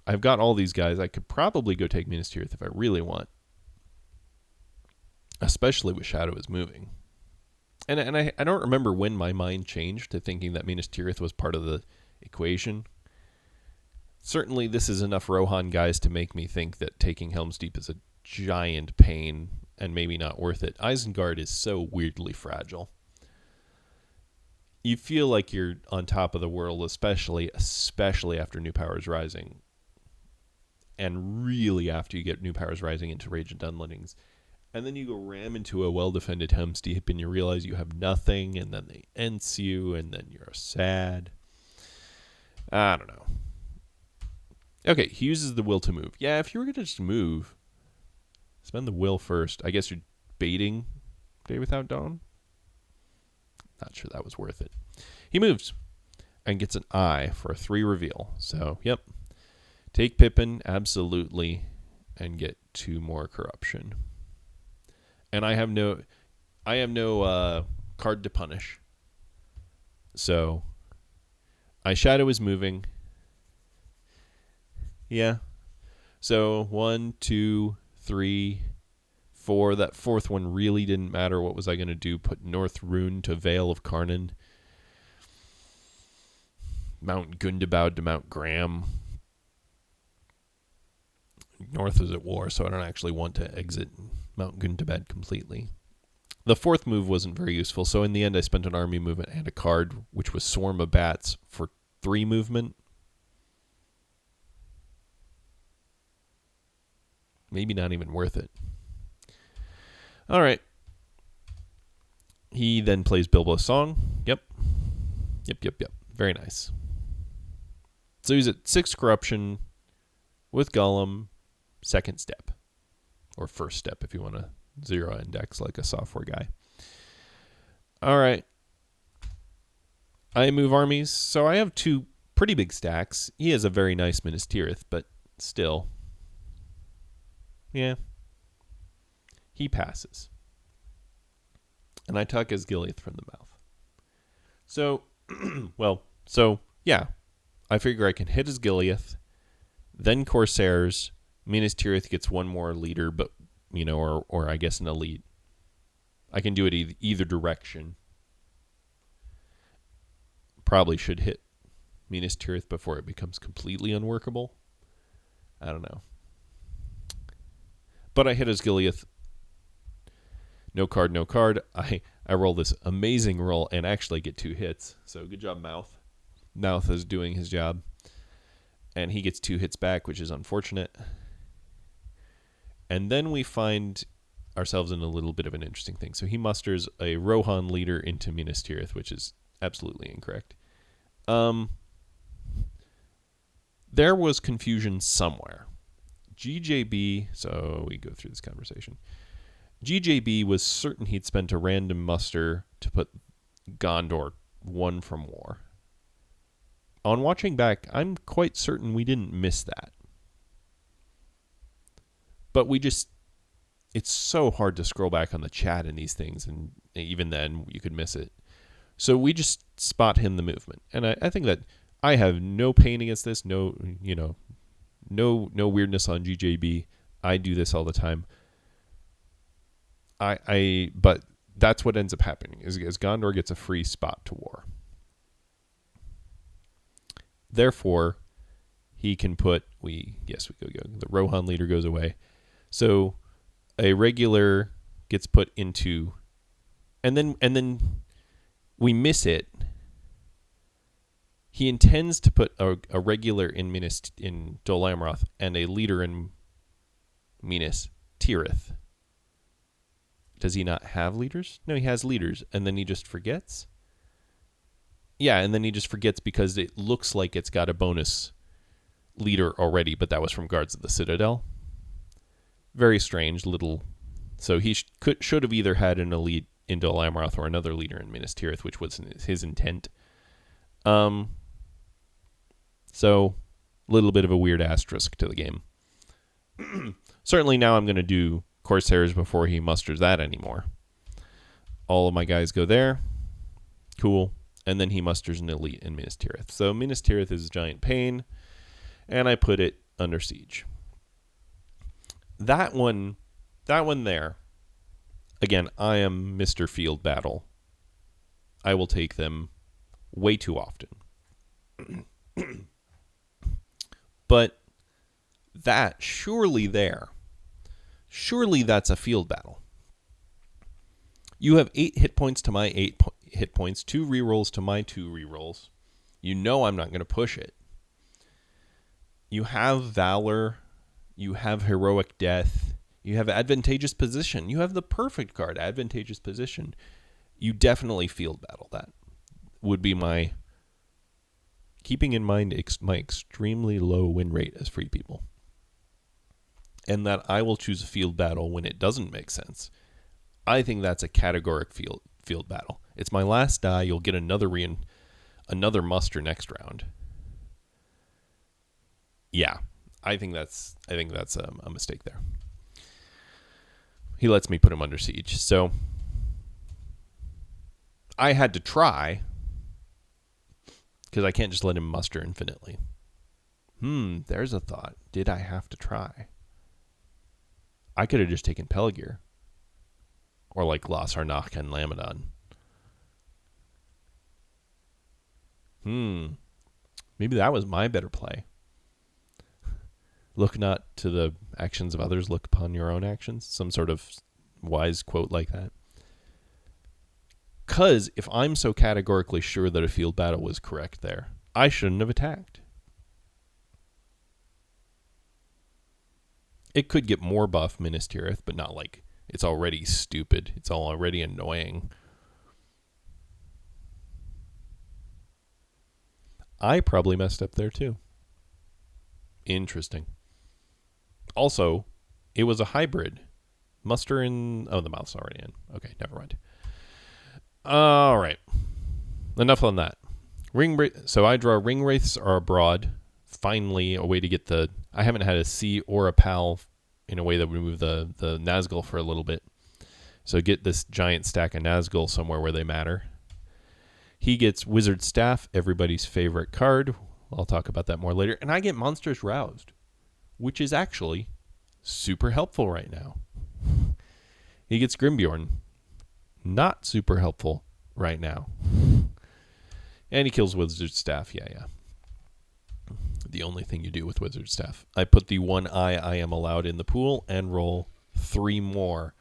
I've got all these guys. I could probably go take Minas Tirith if I really want. Especially with Shadow is moving. And I don't remember when my mind changed to thinking that Minas Tirith was part of the equation. Certainly this is enough Rohan guys to make me think that taking Helm's Deep is a giant pain and maybe not worth it. Isengard is so weirdly fragile. You feel like you're on top of the world, especially after New Powers Rising. And really after you get New Powers Rising into Rage and Dunlendings. And then you go ram into a well-defended Helm's Deep and you realize you have nothing, and then they ents you, and then you're sad. I don't know. Okay, he uses the will to move. Yeah, if you were going to just move, spend the will first. I guess you're baiting Day Without Dawn. Not sure that was worth it. He moves and gets an eye for a 3 reveal. So, yep. Take Pippin, absolutely, and get 2 more corruption. And I have no card to punish. So, I Shadow is moving. Yeah. So 1, 2, 3, 4. That 4th one really didn't matter. What was I going to do? Put North Rune to Vale of Karnan. Mount Gundabad to Mount Graham. North is at war, so I don't actually want to exit Mount Gundabad completely. The 4th move wasn't very useful, so in the end I spent an army movement and a card, which was Swarm of Bats for 3 movement. Maybe not even worth it. All right. He then plays Bilbo's Song. Yep. Very nice. So he's at 6 corruption with Gollum, 2nd step. Or 1st step if you want to 0 index like a software guy. All right. I move armies. So I have 2 pretty big stacks. He has a very nice Minas Tirith, but still. Yeah. He passes. And I tuck Asgiliath from the mouth. So, yeah, I figure I can hit his Gileath, then Corsairs. Minas Tirith gets one more leader, but or I guess an elite. I can do it either direction. Probably should hit Minas Tirith before it becomes completely unworkable. I don't know. But I hit his Gileath. No card, no card. I roll this amazing roll and actually get 2 hits. So good job, Mouth. Mouth is doing his job. And he gets 2 hits back, which is unfortunate. And then we find ourselves in a little bit of an interesting thing. So he musters a Rohan leader into Minas Tirith, which is absolutely incorrect. There was confusion somewhere. GJB, so we go through this conversation. GJB was certain he'd spent a random muster to put Gondor won from war. On watching back, I'm quite certain we didn't miss that. But it's so hard to scroll back on the chat in these things, and even then you could miss it. So we just spot him the movement. And I think that I have no pain against this, no weirdness on GJB. I do this all the time. But that's what ends up happening is Gondor gets a free spot to war. Therefore, he can put we go. The Rohan leader goes away. So a regular gets put into, and then we miss it. He intends to put a regular in Dol Amroth and a leader in Minas Tirith. Does he not have leaders? No, he has leaders, and then he just forgets? Yeah, and then he just forgets because it looks like it's got a bonus leader already, but that was from Guards of the Citadel. Very strange little... So he should have either had an elite in Dol Amroth or another leader in Minas Tirith, which was his intent. So, a little bit of a weird asterisk to the game. Certainly now I'm going to do Corsairs before he musters that anymore. All of my guys go there. Cool. And then he musters an elite in Minas Tirith. So Minas Tirith is a giant pain, and I put it under siege. That one there, again, I am Mr. Field Battle. I will take them way too often. But surely that's a field battle. You have 8 hit points to my 8 hit points, 2 rerolls to my 2 rerolls. You know I'm not going to push it. You have Valor. You have Heroic Death. You have Advantageous Position. You have the perfect card, Advantageous Position. You definitely field battle. That would be my... Keeping in mind my extremely low win rate as free people. And that I will choose a field battle when it doesn't make sense. I think that's a categoric field battle. It's my last die. You'll get another muster next round. Yeah, I think that's a mistake there. He lets me put him under siege, so I had to try because I can't just let him muster infinitely. There's a thought. Did I have to try? I could have just taken Peligir. Or like Las Harnach and Lamadon. Maybe that was my better play. Look not to the actions of others, look upon your own actions. Some sort of wise quote like that. Because if I'm so categorically sure that a field battle was correct there, I shouldn't have attacked. It could get more buff Minas Tirith, but not like it's already stupid. It's already annoying. I probably messed up there too. Interesting. Also, it was a hybrid. Muster in... Oh, the mouth's already in. Okay, never mind. All right. Enough on that. So I draw Ring Wraiths are abroad. Finally, a way to get the... I haven't had a C or a PAL in a way that would remove the Nazgul for a little bit. So get this giant stack of Nazgul somewhere where they matter. He gets Wizard Staff, everybody's favorite card. I'll talk about that more later. And I get Monsters Roused, which is actually super helpful right now. He gets Grimbjorn, not super helpful right now. And he kills Wizard Staff. Yeah. The only thing you do with Wizard Staff. I put the one eye I am allowed in the pool and roll 3 more.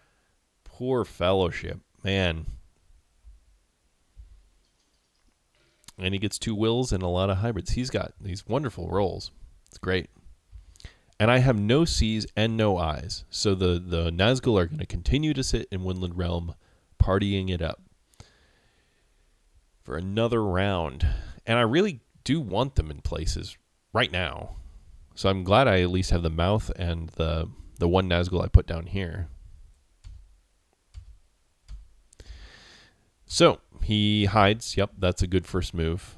Poor Fellowship. Man. And he gets 2 wills and a lot of hybrids. He's got these wonderful rolls. It's great. And I have no C's and no I's. So the Nazgul are going to continue to sit in Woodland Realm, partying it up for another round. And I really do want them in places right now. So I'm glad I at least have the mouth and the one Nazgul I put down here. So he hides. Yep, that's a good first move.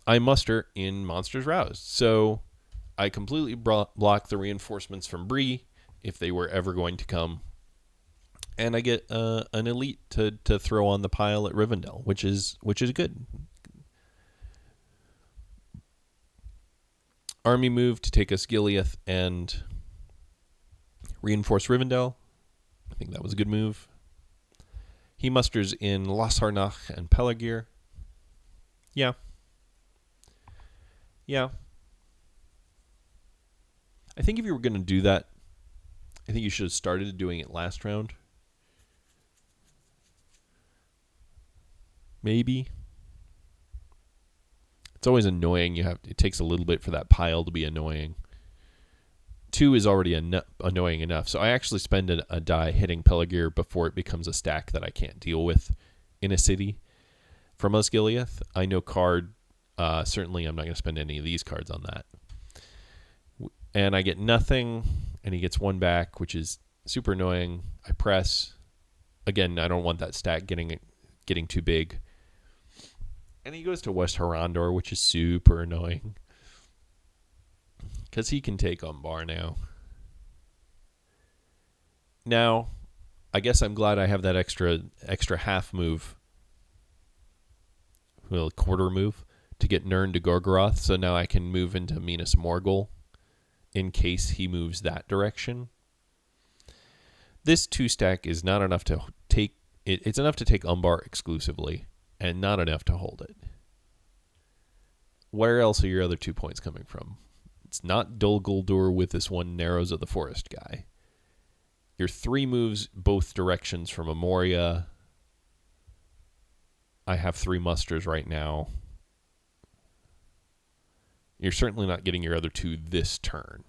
I muster in Monsters Roused. So I completely block the reinforcements from Bree if they were ever going to come. And I get an elite to throw on the pile at Rivendell, which is good. Army move to take Osgiliath and reinforce Rivendell. I think that was a good move. He musters in Lossarnach and Pelargir. Yeah. I think if you were going to do that, I think you should have started doing it last round. Maybe. It's always annoying. It takes a little bit for that pile to be annoying. 2 is already annoying enough. So I actually spend a die hitting Pelargir before it becomes a stack that I can't deal with in a city. From Osgiliath, I know card. Certainly I'm not going to spend any of these cards on that. And I get nothing, and he gets 1 back, which is super annoying. I press. Again, I don't want that stack getting too big. And he goes to West Harandor, which is super annoying. Because he can take Umbar now. Now, I guess I'm glad I have that extra half move. Well, quarter move to get Nirn to Gorgoroth. So now I can move into Minas Morgul in case he moves that direction. This 2 stack is not enough to take. It's enough to take Umbar exclusively, and not enough to hold it. Where else are your other 2 points coming from? It's not Dol Guldur with this one Narrows of the Forest guy. Your 3 moves both directions from Amoria. I have 3 musters right now. You're certainly not getting your other 2 this turn.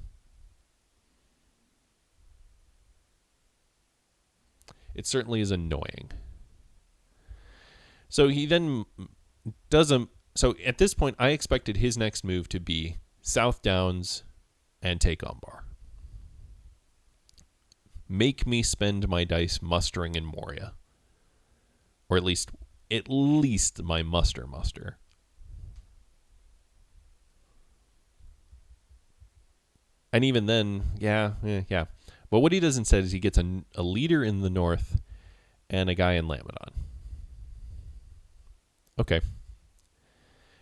It certainly is annoying. So he then doesn't. So at this point, I expected his next move to be South Downs and take Umbar. Make me spend my dice mustering in Moria, or at least my muster. And even then, yeah. But what he does instead is he gets a leader in the north and a guy in Lamadon. Okay.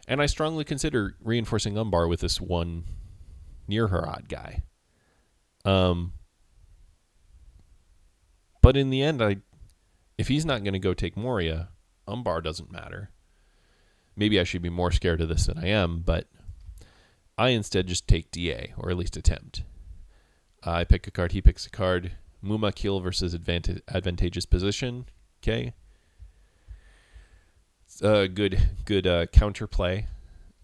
And I strongly consider reinforcing Umbar with this one near Harad guy. But in the end, if he's not going to go take Moria, Umbar doesn't matter. Maybe I should be more scared of this than I am, but I instead just take DA, or at least attempt. I pick a card, he picks a card. Muma kill versus advantageous position. Okay. Good counterplay.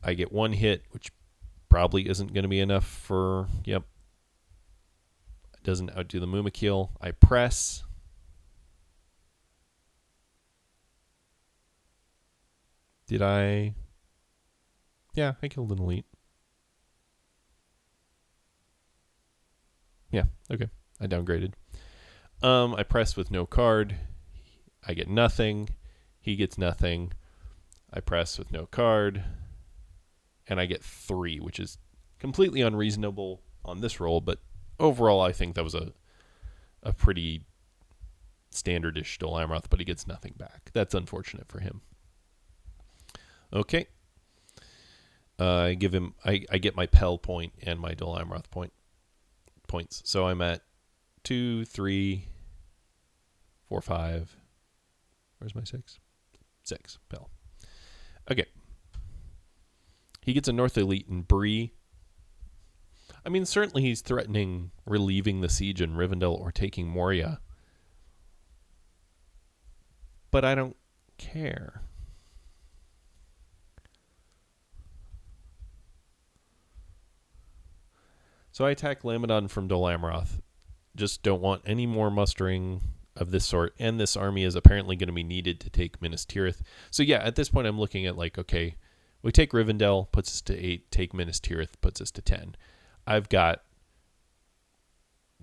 I get 1 hit, which probably isn't going to be enough for, It doesn't outdo the Muma kill. I press. Did I? Yeah, I killed an elite. Yeah, okay. I downgraded. I press with no card. I get nothing. He gets nothing. I press with no card. And I get 3, which is completely unreasonable on this roll, but overall I think that was a pretty standardish Dol Amroth, but he gets nothing back. That's unfortunate for him. Okay. I give him. I get my Pell point and my Dol Amroth points. So I'm at 2, 3, 4, 5. Where's my 6? 6 Pell. Okay. He gets a North Elite in Bree. I mean, certainly he's threatening relieving the siege in Rivendell or taking Moria. But I don't care. So I attack Lamedon from Dol Amroth. Just don't want any more mustering of this sort. And this army is apparently going to be needed to take Minas Tirith. So yeah, at this point I'm looking at like, okay, we take Rivendell, puts us to 8. Take Minas Tirith, puts us to 10. I've got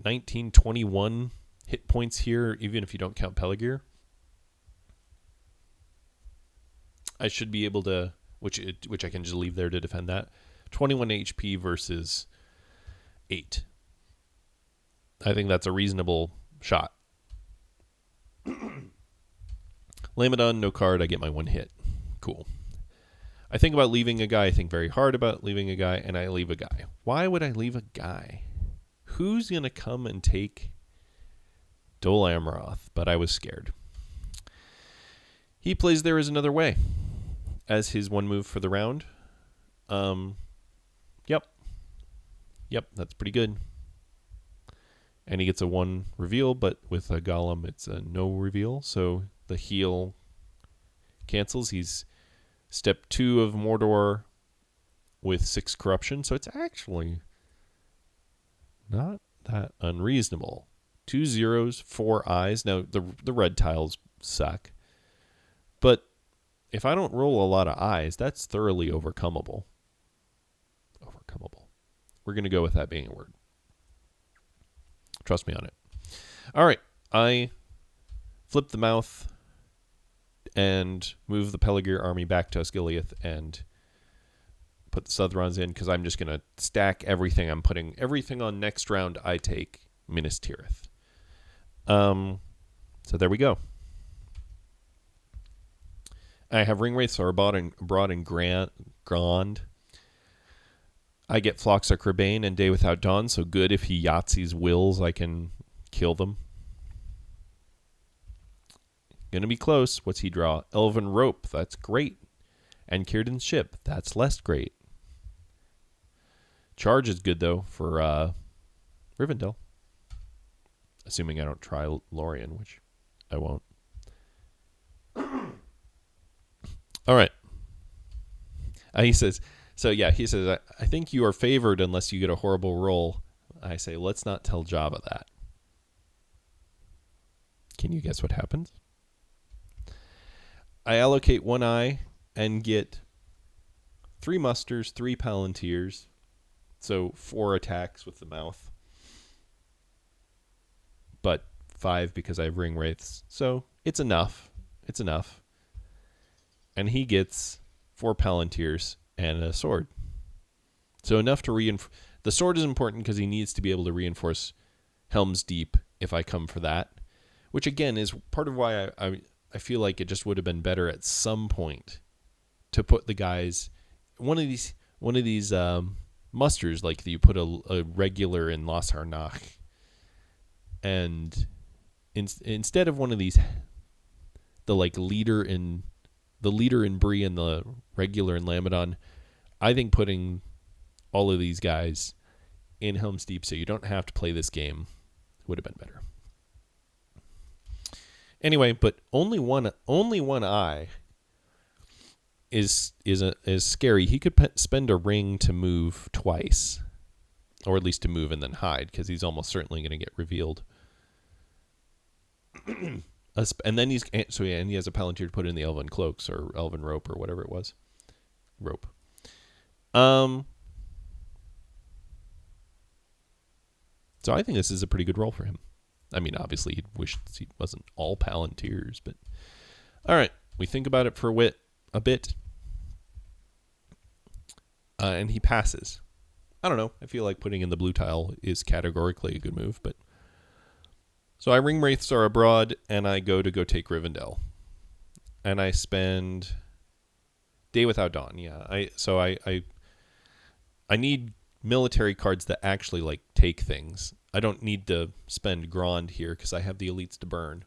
1921 hit points here, even if you don't count Peligir. I should be able to, which I can just leave there to defend that. 21 HP versus 8. I think that's a reasonable shot. Lamedon, no card. I get my 1 hit. Cool. I think about leaving a guy. I think very hard about leaving a guy, and I leave a guy. Why would I leave a guy? Who's going to come and take Dol Amroth? But I was scared. He plays There Is Another Way as his 1 move for the round. Yep, that's pretty good. And he gets a 1 reveal, but with a Golem, it's a no reveal. So the heal cancels. He's step 2 of Mordor with 6 corruption. So it's actually not that unreasonable. 2 zeros, 4 eyes. Now, the red tiles suck. But if I don't roll a lot of eyes, that's thoroughly overcomeable. We're going to go with that being a word. Trust me on it. All right. I flip the mouth and move the Peligir army back to Osgiliath and put the Southrons in because I'm just going to stack everything. I'm putting everything on next round. I take Minas Tirith. So there we go. I have Ringwraiths are broad and grand. I get Phloxa Crebain and Day Without Dawn, so good if he Yahtzee's wills, I can kill them. Gonna be close. What's he draw? Elven Rope, that's great. And Círdan's Ship, that's less great. Charge is good, though, for Rivendell. Assuming I don't try Lorien, which I won't. All right. He says, I think you are favored unless you get a horrible roll. I say, let's not tell Jabba that. Can you guess what happens? I allocate 1 eye and get 3 musters, 3 palantirs. So 4 attacks with the mouth. But 5 because I have ring wraiths. So it's enough. And he gets 4 palantirs and a sword. So enough to reinforce. The sword is important because he needs to be able to reinforce Helm's Deep if I come for that. Which again is part of why I feel like it just would have been better at some point to put the guys one of these musters, like you put a regular in Las Harnach, and instead of one of these, the leader in Bree and the regular in Lamedon, I think putting all of these guys in Helm's Deep so you don't have to play this game would have been better. Anyway, but only one eye is scary. He could spend a ring to move twice, or at least to move and then hide, because he's almost certainly going to get revealed. And then he has a Palantir to put in the Elven Cloaks or Elven Rope or whatever it was. Rope. So I think this is a pretty good roll for him. I mean, obviously, he'd wish he wasn't all Palantirs, but all right. We think about it for a bit, and he passes. I don't know. I feel like putting in the blue tile is categorically a good move, but so I ring wraiths are abroad, and I go take Rivendell, and I spend Day Without Dawn. Yeah. I need military cards that actually like take things. I don't need to spend Grand here because I have the elites to burn,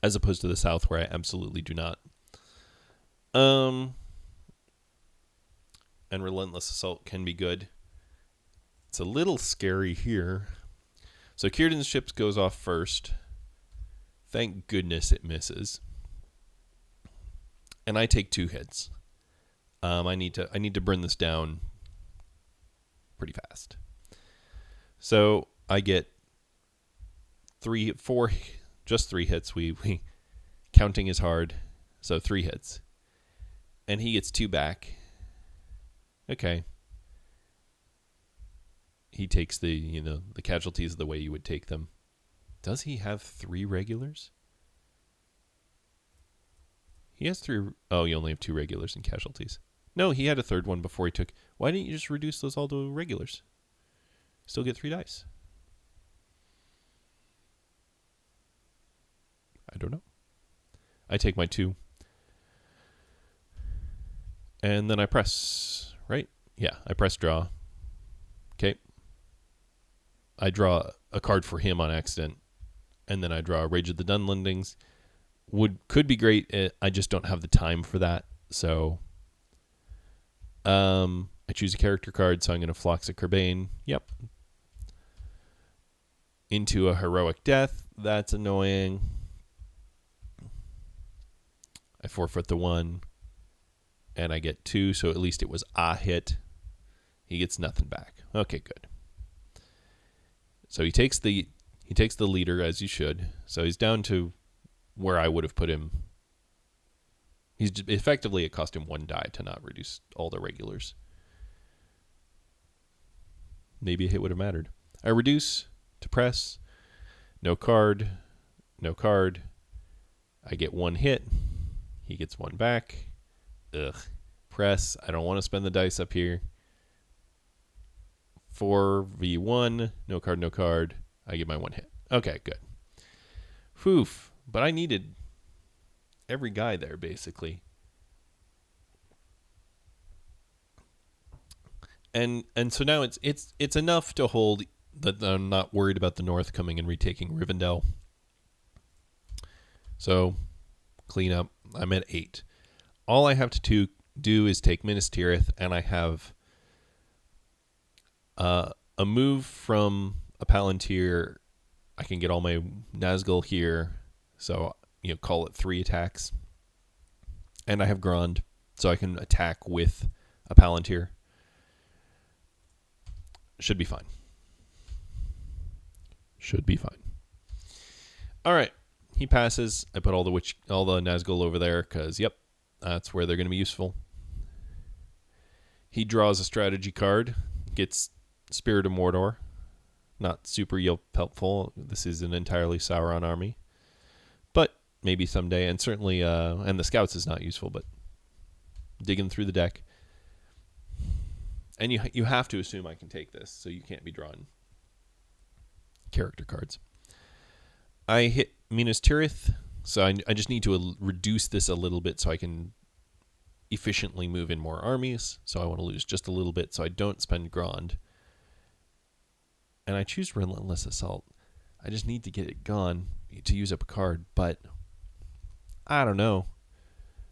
as opposed to the South where I absolutely do not. And Relentless Assault can be good. It's a little scary here. So Kieran's ships goes off first. Thank goodness it misses. And I take 2 hits. I need to burn this down pretty fast. So I get 3 hits. We counting is hard. So 3 hits. And he gets 2 back. Okay. He takes the casualties the way you would take them. Does he have 3 regulars? He has 3. Oh, you only have 2 regulars and casualties. No, he had a 3rd one before he took. Why didn't you just reduce those all to regulars? Still get 3 dice. I don't know. I take my 2. And then I press, right? Yeah, I press draw. Okay. I draw a card for him on accident. And then I draw Rage of the Dunlendings. Could be great. I just don't have the time for that. So I choose a character card, so I'm going to Phlox Kerbane. Yep. Into a Heroic Death. That's annoying. I forfeit the 1. And I get 2, so at least it was a hit. He gets nothing back. Okay, good. So he takes the leader, as you should. So he's down to where I would have put him. He's effectively, it cost him 1 die to not reduce all the regulars. Maybe a hit would have mattered. I reduce to press. No card. No card. I get 1 hit. He gets 1 back. Ugh. Press. I don't want to spend the dice up here. 4v1. No card, no card. I get my 1 hit. Okay, good. Foof. But I needed every guy there, basically. And so now it's enough to hold that I'm not worried about the North coming and retaking Rivendell. So, clean up. I'm at 8. All I have to do is take Minas Tirith, and I have a move from a Palantir. I can get all my Nazgul here, so call it 3 attacks. And I have Grand, so I can attack with a Palantir. Should be fine. Should be fine. All right, he passes. I put all the Nazgul over there because that's where they're going to be useful. He draws a strategy card, gets Spirit of Mordor. Not super helpful. This is an entirely Sauron army. But maybe someday, and certainly, and the Scouts is not useful, but digging through the deck. And you have to assume I can take this, so you can't be drawing character cards. I hit Minas Tirith, so I just need to reduce this a little bit so I can efficiently move in more armies. So I want to lose just a little bit so I don't spend Grand. And I choose Relentless Assault. I just need to get it gone to use up a card, but I don't know.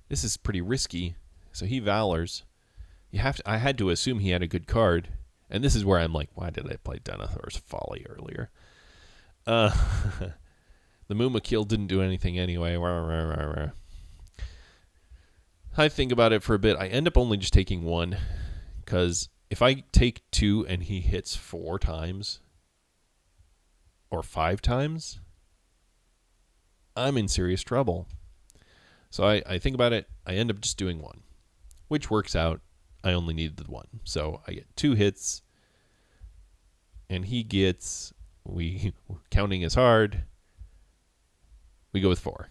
This is pretty risky. So he Valors. I had to assume he had a good card. And this is where I'm like, why did I play Denethor's Folly earlier? The Mumakil didn't do anything anyway. I think about it for a bit. I end up only just taking 1. Because if I take 2 and he hits 4 times or 5 times, I'm in serious trouble. So I think about it. I end up just doing 1, which works out. I only needed the 1. So I get 2 hits, and he gets, counting is hard, we go with 4.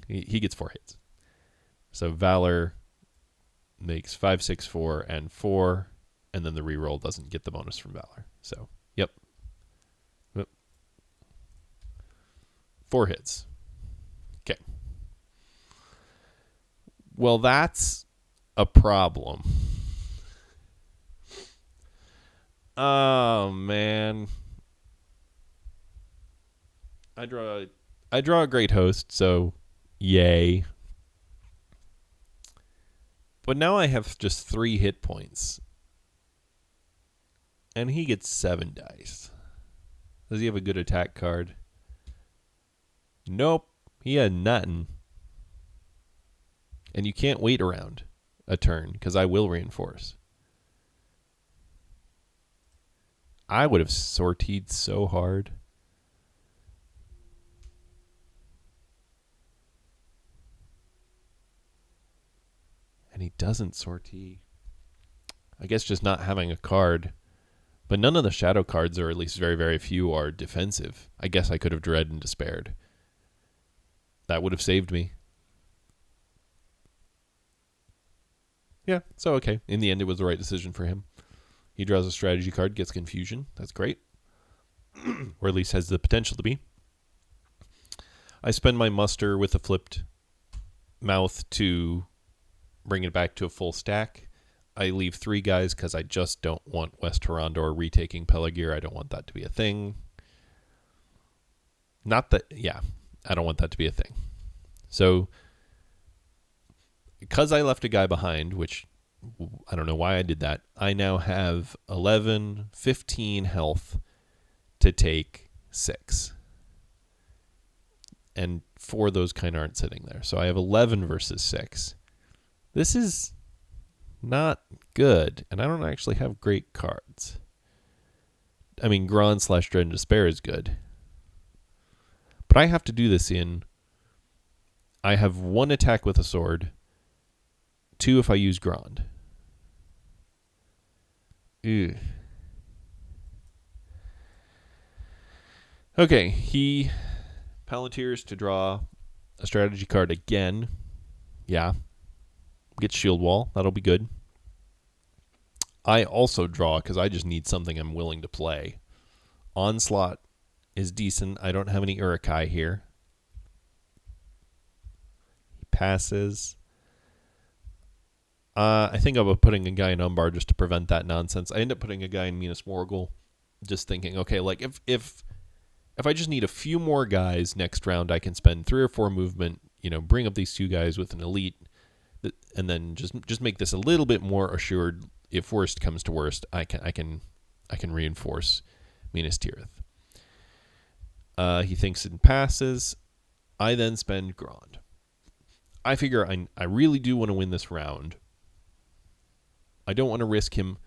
He gets 4 hits. So Valor makes 5, 6, 4, and 4, and then the reroll doesn't get the bonus from Valor. So, yep. 4 hits. Okay. Well, that's a problem. Oh, man. I draw a great host, so yay. But now I have just 3 hit points. And he gets 7 dice. Does he have a good attack card? Nope. He had nothing. And you can't wait around a turn, because I will reinforce. I would have sortied so hard. And he doesn't sortie. I guess just not having a card. But none of the shadow cards, or at least very, very few, are defensive. I guess I could have dread and despaired. That would have saved me. Yeah, so okay. In the end, it was the right decision for him. He draws a strategy card, gets confusion. That's great. Or at least has the potential to be. I spend my muster with a flipped mouth to bring it back to a full stack. I leave 3 guys because I just don't want West Horondor retaking Peligir. I don't want that to be a thing. Not that, yeah, I don't want that to be a thing. So, because I left a guy behind, which I don't know why I did that, I now have 11, 15 health to take 6. And 4 of those kind of aren't sitting there. So I have 11 versus 6. This is not good, and I don't actually have great cards. I mean, Gron / Dread and Despair is good. But I have to do this in... I have 1 attack with a sword, 2 if I use Grond. Ew. Okay, he Palantirs to draw a strategy card again. Yeah. Get Shield Wall. That'll be good. I also draw because I just need something I'm willing to play. Onslaught is decent. I don't have any Urukai here. He passes. I think I'll be putting a guy in Umbar just to prevent that nonsense. I end up putting a guy in Minas Morgul, just thinking, okay, like if I just need a few more guys next round, I can spend 3 or 4 movement, bring up these 2 guys with an elite, and then just make this a little bit more assured. If worst comes to worst, I can reinforce Minas Tirith. He thinks it passes. I then spend Grond. I figure I really do want to win this round. I don't want to risk him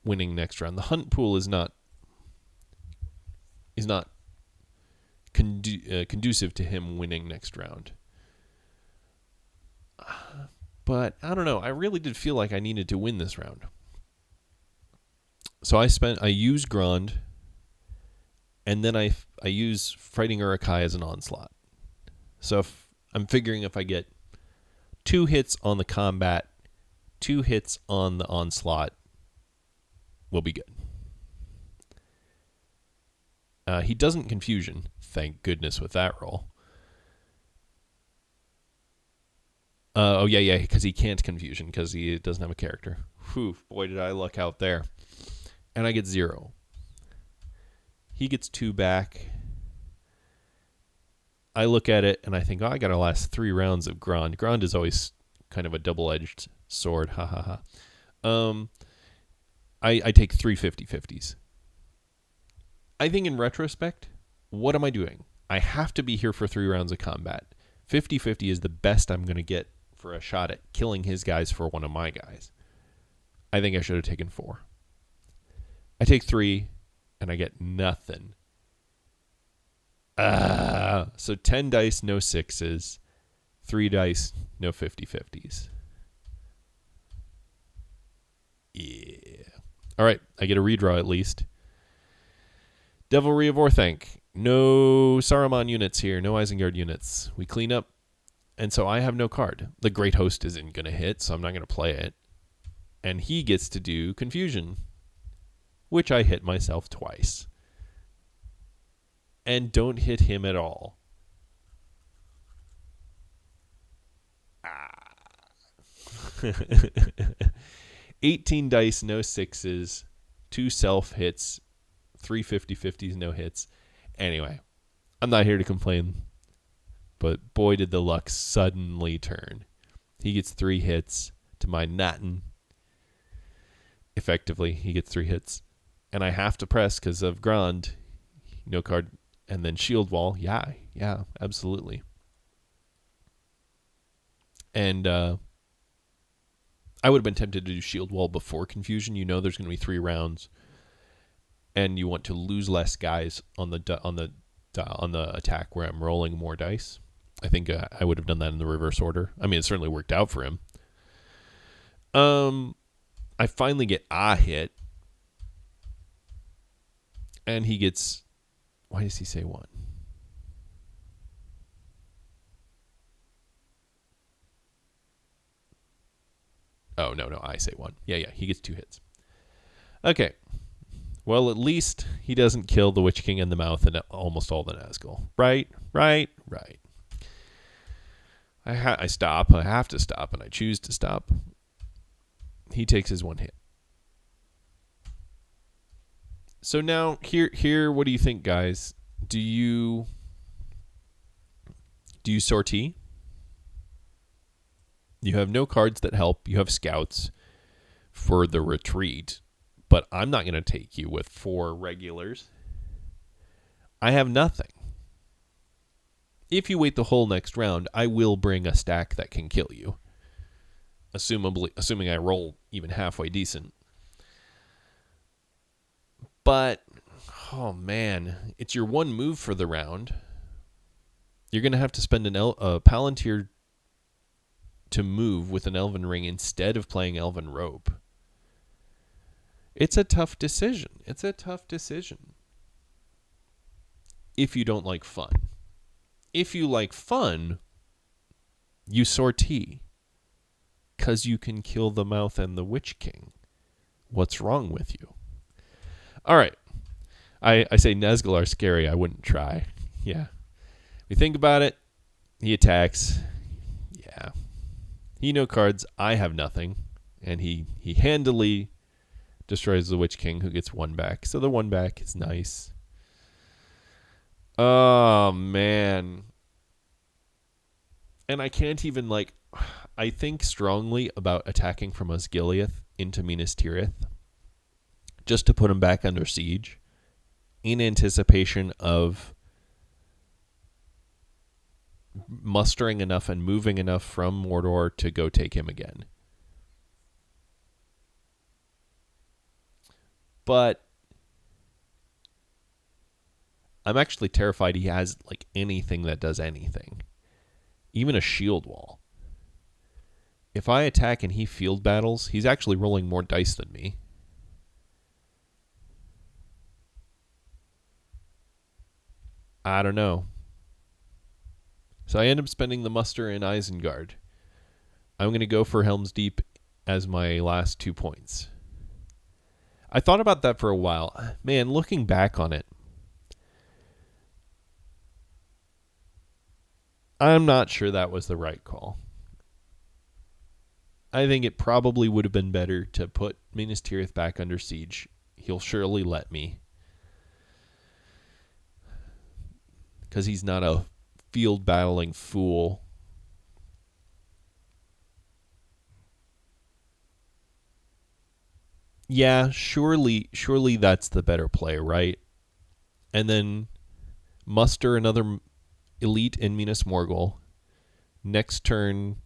winning next round. The hunt pool is not conducive to him winning next round. But I don't know. I really did feel like I needed to win this round. So I use Grond, and then I use Fighting Urukai as an onslaught. So I'm figuring if I get 2 hits on the combat, 2 hits on the onslaught, we'll be good. He doesn't confusion, thank goodness, with that roll. Yeah, because he can't confusion because he doesn't have a character. Whew, boy, did I luck out there. And I get 0. He gets 2 back. I look at it and I think, I got to last 3 rounds of Grond. Grond is always kind of a double-edged sword. Ha ha ha. I take 3 50-50s. I think in retrospect, what am I doing? I have to be here for 3 rounds of combat. 50-50 is the best I'm going to get for a shot at killing his guys for one of my guys. I think I should have taken 4. I take 3, and I get nothing. So 10 dice, no 6s. 3 dice, no 50-50s. Yeah. All right, I get a redraw at least. Devilry of Orthanc. No Saruman units here. No Isengard units. We clean up. And so I have no card. The Great Host isn't going to hit, so I'm not going to play it. And he gets to do Confusion, which I hit myself twice. And don't hit him at all. 18 dice, no sixes, 2 self hits, 3 50-50s, no hits. Anyway, I'm not here to complain, but boy, did the luck suddenly turn. He gets 3 hits to my nothing. Effectively, he gets 3 hits. And I have to press because of Grand. No card. And then Shield Wall. Yeah, absolutely. And I would have been tempted to do Shield Wall before Confusion. You know there's going to be 3 rounds. And you want to lose less guys on the attack where I'm rolling more dice. I think I would have done that in the reverse order. I mean, it certainly worked out for him. I finally get a hit. And he gets... Why does he say 1? Oh, no, I say 1. Yeah, he gets 2 hits. Okay. Well, at least he doesn't kill the Witch King in the mouth and almost all the Nazgul. Right. I stop. I have to stop, and I choose to stop. He takes his 1 hit. So now, here, what do you think, guys? Do you sortie? You have no cards that help. You have scouts for the retreat, but I'm not going to take you with 4 regulars. I have nothing. If you wait the whole next round, I will bring a stack that can kill you. Assuming I roll even halfway decent. But, oh man, it's your 1 move for the round. You're going to have to spend a Palantir to move with an Elven Ring instead of playing Elven Rope. It's a tough decision. If you don't like fun. If you like fun, you sortie. Because you can kill the Mouth and the Witch King. What's wrong with you? All right. I say Nazgul are scary. I wouldn't try. Yeah. We think about it. He attacks. Yeah. He no cards. I have nothing. And he handily destroys the Witch King, who gets 1 back. So the 1 back is nice. Oh, man. And I can't even, I think strongly about attacking from Osgiliath into Minas Tirith just to put him back under siege in anticipation of mustering enough and moving enough from Mordor to go take him again. But I'm actually terrified he has anything that does anything. Even a shield wall. If I attack and he field battles, he's actually rolling more dice than me. I don't know. So I end up spending the muster in Isengard. I'm going to go for Helm's Deep as my last 2 points. I thought about that for a while. Man, looking back on it, I'm not sure that was the right call. I think it probably would have been better to put Minas Tirith back under siege. He'll surely let me. Because he's not a field battling fool. Yeah, surely that's the better play, right? And then muster another elite in Minas Morgul. Next turn,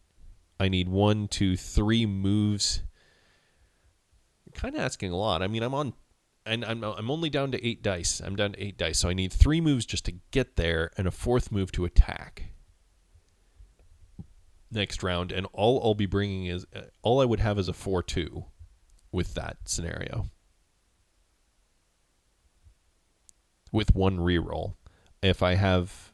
I need 1, 2, 3 moves. You're kind of asking a lot. I mean, I'm only down to 8 dice. I'm down to 8 dice, so I need 3 moves just to get there and a 4th move to attack next round. And all I'll be bringing is all I would have is a 4-2 with that scenario, with 1 reroll. If I have,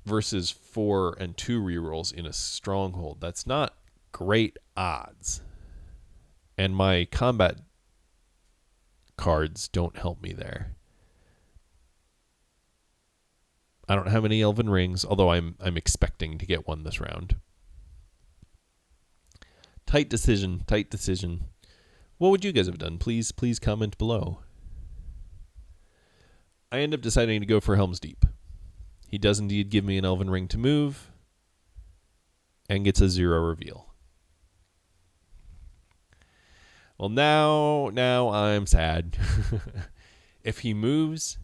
versus 4 and 2 rerolls in a stronghold, that's not great odds. And my combat cards don't help me there. I don't have any Elven Rings, although I'm expecting to get one this round. Tight decision. Tight decision. What would you guys have done? Please comment below. I end up deciding to go for Helm's Deep. He does indeed give me an Elven Ring to move and gets a 0 reveal. Well, now I'm sad. If he moves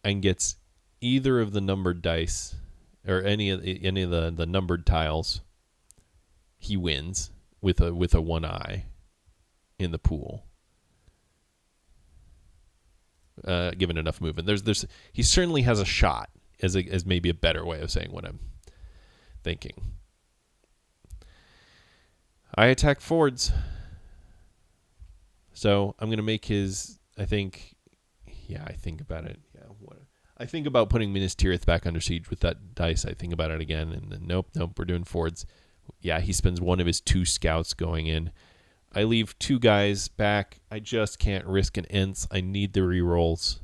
and gets either of the numbered dice or any of the numbered tiles, he wins with a 1-eye in the pool. Given enough movement, he certainly has a shot, as maybe a better way of saying what I'm thinking. I attack Fords, so I'm gonna make his. I think about it. Yeah, I think about putting Minas Tirith back under siege with that dice. I think about it again, and then nope, we're doing Fords. Yeah, he spends one of his 2 scouts going in. I leave 2 guys back. I just can't risk an Ents. I need the rerolls.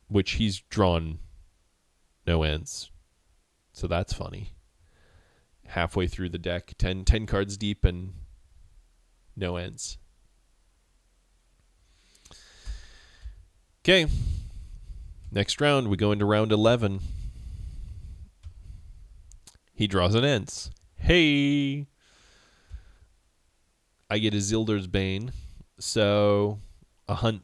Which he's drawn no Ents. So that's funny. Halfway through the deck, 10 cards deep and no Ents. Okay. Next round, we go into round 11. He draws an Ents. Hey! I get a Zildar's Bane, so a hunt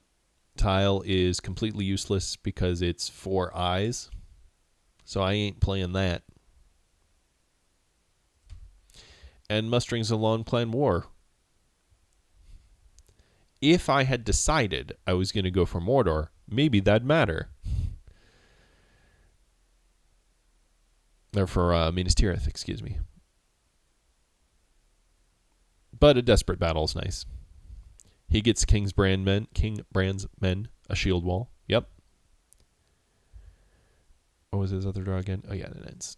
tile is completely useless because it's 4 eyes, so I ain't playing that. And Mustering's a long plan war. If I had decided I was going to go for Mordor, maybe that'd matter. Or for Minas Tirith, excuse me. But a desperate battle is nice. He gets King Brand's Men, a shield wall. Yep. What was his other draw again? Oh, yeah, it ends.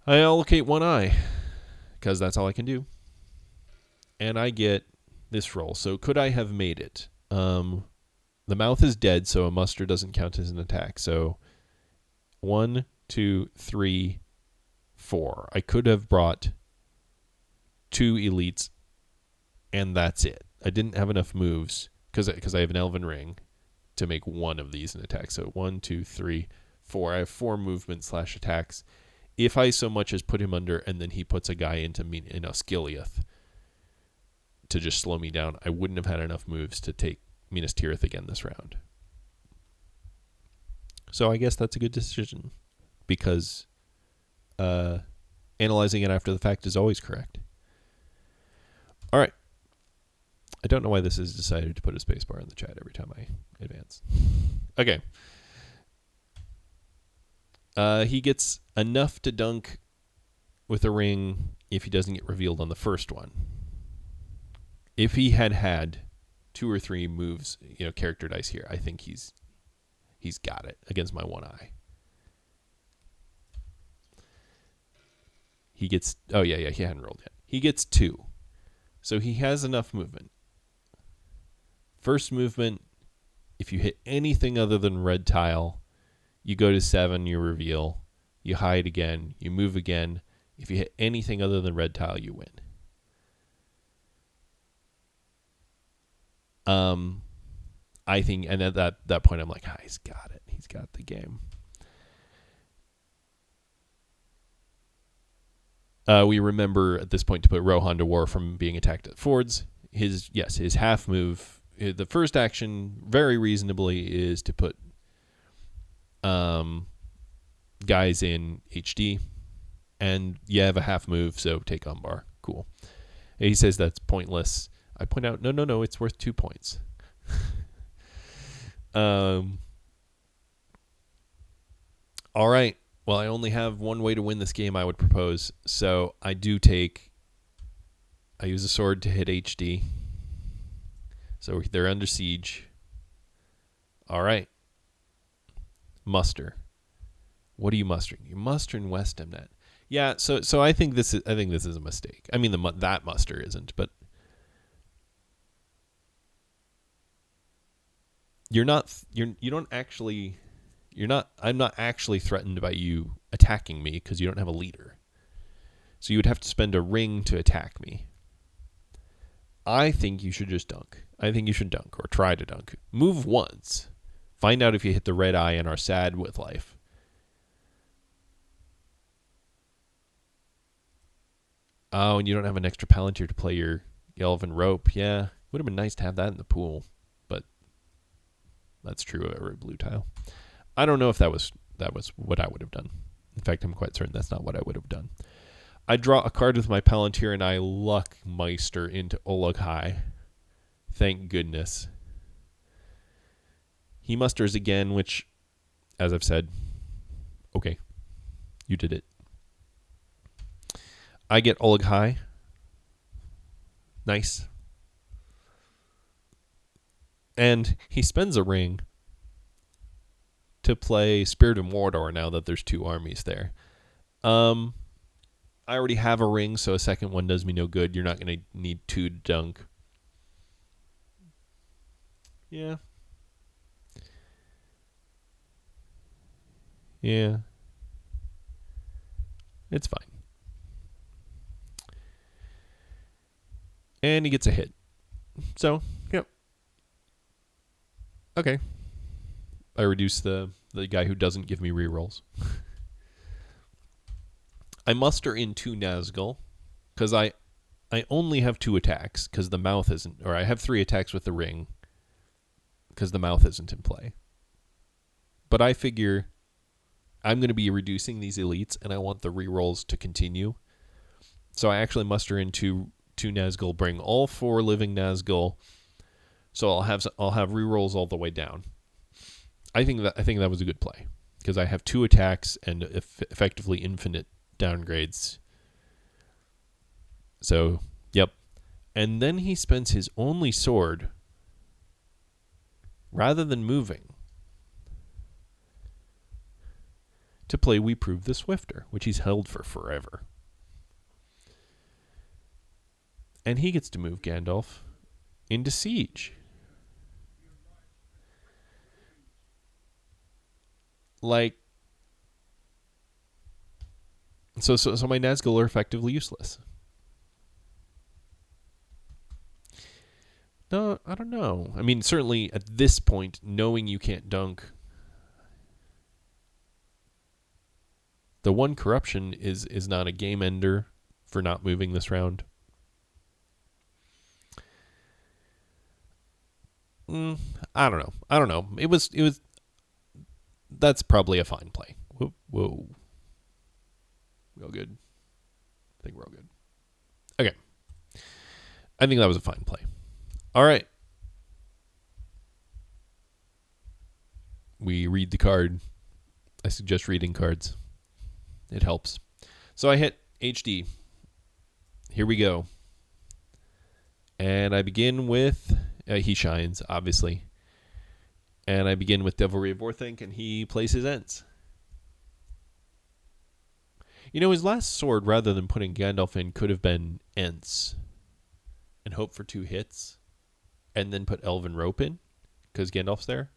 I allocate 1 eye, because that's all I can do. And I get this roll. So could I have made it? The mouth is dead, so a muster doesn't count as an attack. So 1, 2, 3, 4. I could have brought 2 elites, and that's it. I didn't have enough moves because I have an Elven Ring to make one of these an attack. So 1, 2, 3, 4. I have 4 movement / attacks. If I so much as put him under, and then he puts a guy into Skiliath to just slow me down, I wouldn't have had enough moves to take Minas Tirith again this round. So I guess that's a good decision, because analyzing it after the fact is always correct. All right. I don't know why this has decided to put a spacebar in the chat every time I advance. Okay. He gets enough to dunk with a ring if he doesn't get revealed on the first one. If he had 2 or 3 moves, character dice here, I think he's got it against my 1 eye. He gets, he hadn't rolled yet. He gets 2. So he has enough movement. First movement, if you hit anything other than red tile, you go to 7, you reveal, you hide again, you move again. If you hit anything other than red tile, you win. I think, and at that point, I'm like, he's got it. He's got the game. We remember at this point to put Rohan to war from being attacked at Fords. His half move, the first action, very reasonably, is to put guys in HD, and you have a half move, so take Umbar. Cool. And he says that's pointless. I point out, no, it's worth 2 points. All right. Well, I only have one way to win this game, I would propose. So I use a sword to hit HD. So they're under siege. All right. Muster. What are you mustering? You're mustering West Emnet. Yeah, so I think this is a mistake. I mean, that muster isn't, but I'm not actually threatened by you attacking me because you don't have a leader. So you would have to spend a ring to attack me. I think you should just dunk. I think you should dunk or try to dunk. Move once. Find out if you hit the red eye and are sad with life. Oh, and you don't have an extra Palantir to play your Elven Rope. Yeah, would have been nice to have that in the pool, but that's true of every blue tile. I don't know if that was what I would have done. In fact, I'm quite certain that's not what I would have done. I draw a card with my Palantir and I luck Meister into Ologhai. Thank goodness. He musters again, which, as I've said, okay, you did it. I get Ologhai. Nice. And he spends a ring to play Spirit of Mordor now that there's 2 armies there. I already have a ring, so a second one does me no good. You're not going to need 2 to dunk. Yeah. Yeah. It's fine. And he gets a hit. So, yep. Okay. I reduce the guy who doesn't give me rerolls. I muster in 2 Nazgul because I only have 2 attacks because the mouth isn't, or I have 3 attacks with the ring because the mouth isn't in play. But I figure I'm going to be reducing these elites and I want the rerolls to continue. So I actually muster in 2 Nazgul, bring all 4 living Nazgul. So I'll have rerolls all the way down. I think that was a good play because I have 2 attacks and effectively infinite downgrades. So, yep. And then he spends his only sword rather than moving to play We Prove the Swifter, which he's held for forever. And he gets to move Gandalf into Siege. Like, so my Nazgul are effectively useless. No, I don't know. I mean, certainly at this point, knowing you can't dunk, the 1 corruption is not a game ender for not moving this round. I don't know. It was. That's probably a fine play. Whoa. We all good? I think we're all good. Okay. I think that was a fine play. All right. We read the card. I suggest reading cards. It helps. So I hit HD. Here we go. And I begin with... he shines, obviously. And I begin with Devilry of Orthanc, and he plays his Ents. You know, his last sword, rather than putting Gandalf in, could have been Ents. And hope for 2 hits. And then put Elven Rope in, because Gandalf's there.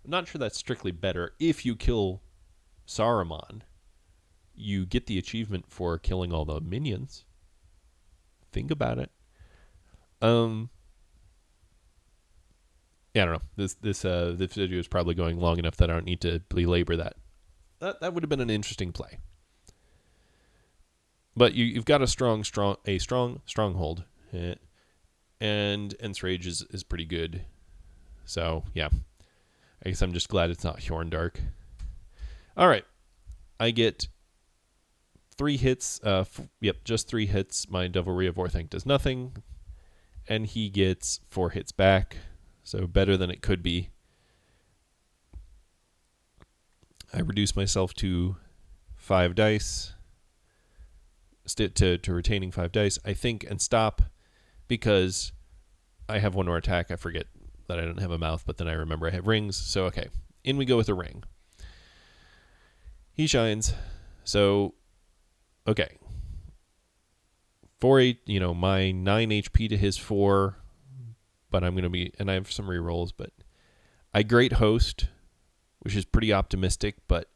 I'm not sure that's strictly better. If you kill Saruman, you get the achievement for killing all the minions. Think about it. Yeah, I don't know. This video is probably going long enough that I don't need to belabor that. That would have been an interesting play. But you've got a strong stronghold, and Ents Rage is pretty good. So yeah, I guess I'm just glad it's not Hjorndark. All right, I get 3 hits. Just 3 hits. My Devilry of Orthanc does nothing, and he gets 4 hits back. So better than it could be. I reduce myself to 5 dice. To retaining 5 dice, I think, and stop because I have 1 more attack. I forget that I don't have a mouth, but then I remember I have rings. So, okay. In we go with a ring. He shines. So, okay. 4, my 9 HP to his 4. But I'm going to be, and I have some rerolls, but I Great Host, which is pretty optimistic, but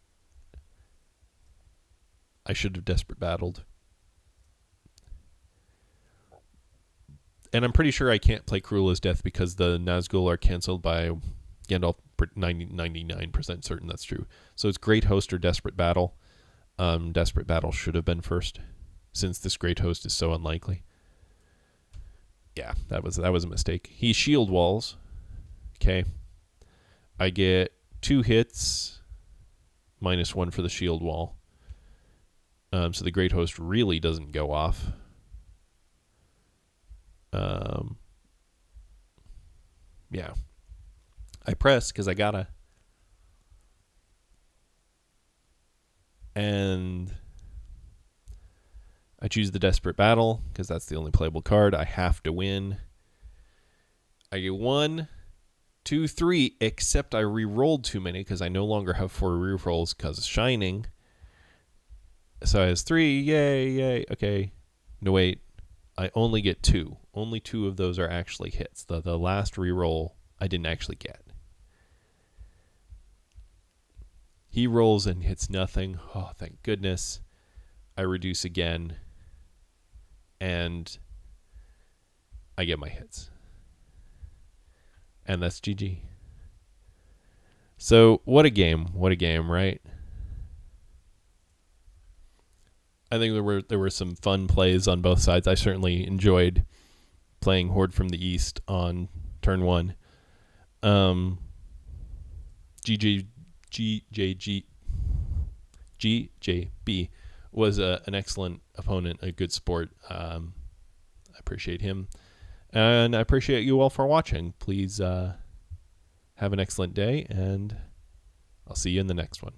I should have desperate battled. And I'm pretty sure I can't play Cruella's Death because the Nazgul are canceled by Gandalf. 99% certain that's true. So it's Great Host or Desperate Battle. Desperate Battle should have been first, since this Great Host is so unlikely. Yeah, that was a mistake. He shield walls. Okay. I get 2 hits, -1 for the shield wall. So the Great Host really doesn't go off. Yeah. I press because I gotta. And I choose the Desperate Battle because that's the only playable card. I have to win. I get 1, 2, 3, except I re-rolled too many because I no longer have 4 re-rolls because of Shining. So I has 3. Yay, yay. Okay. No, wait. I only get 2. Only 2 of those are actually hits. The last re-roll I didn't actually get. He rolls and hits nothing. Oh, thank goodness. I reduce again. And I get my hits. And that's GG. So, what a game. What a game, right? I think there were some fun plays on both sides. I certainly enjoyed playing Horde from the East on turn 1. GJB was an excellent opponent, a good sport. I appreciate him. And I appreciate you all for watching. Please have an excellent day, and I'll see you in the next one.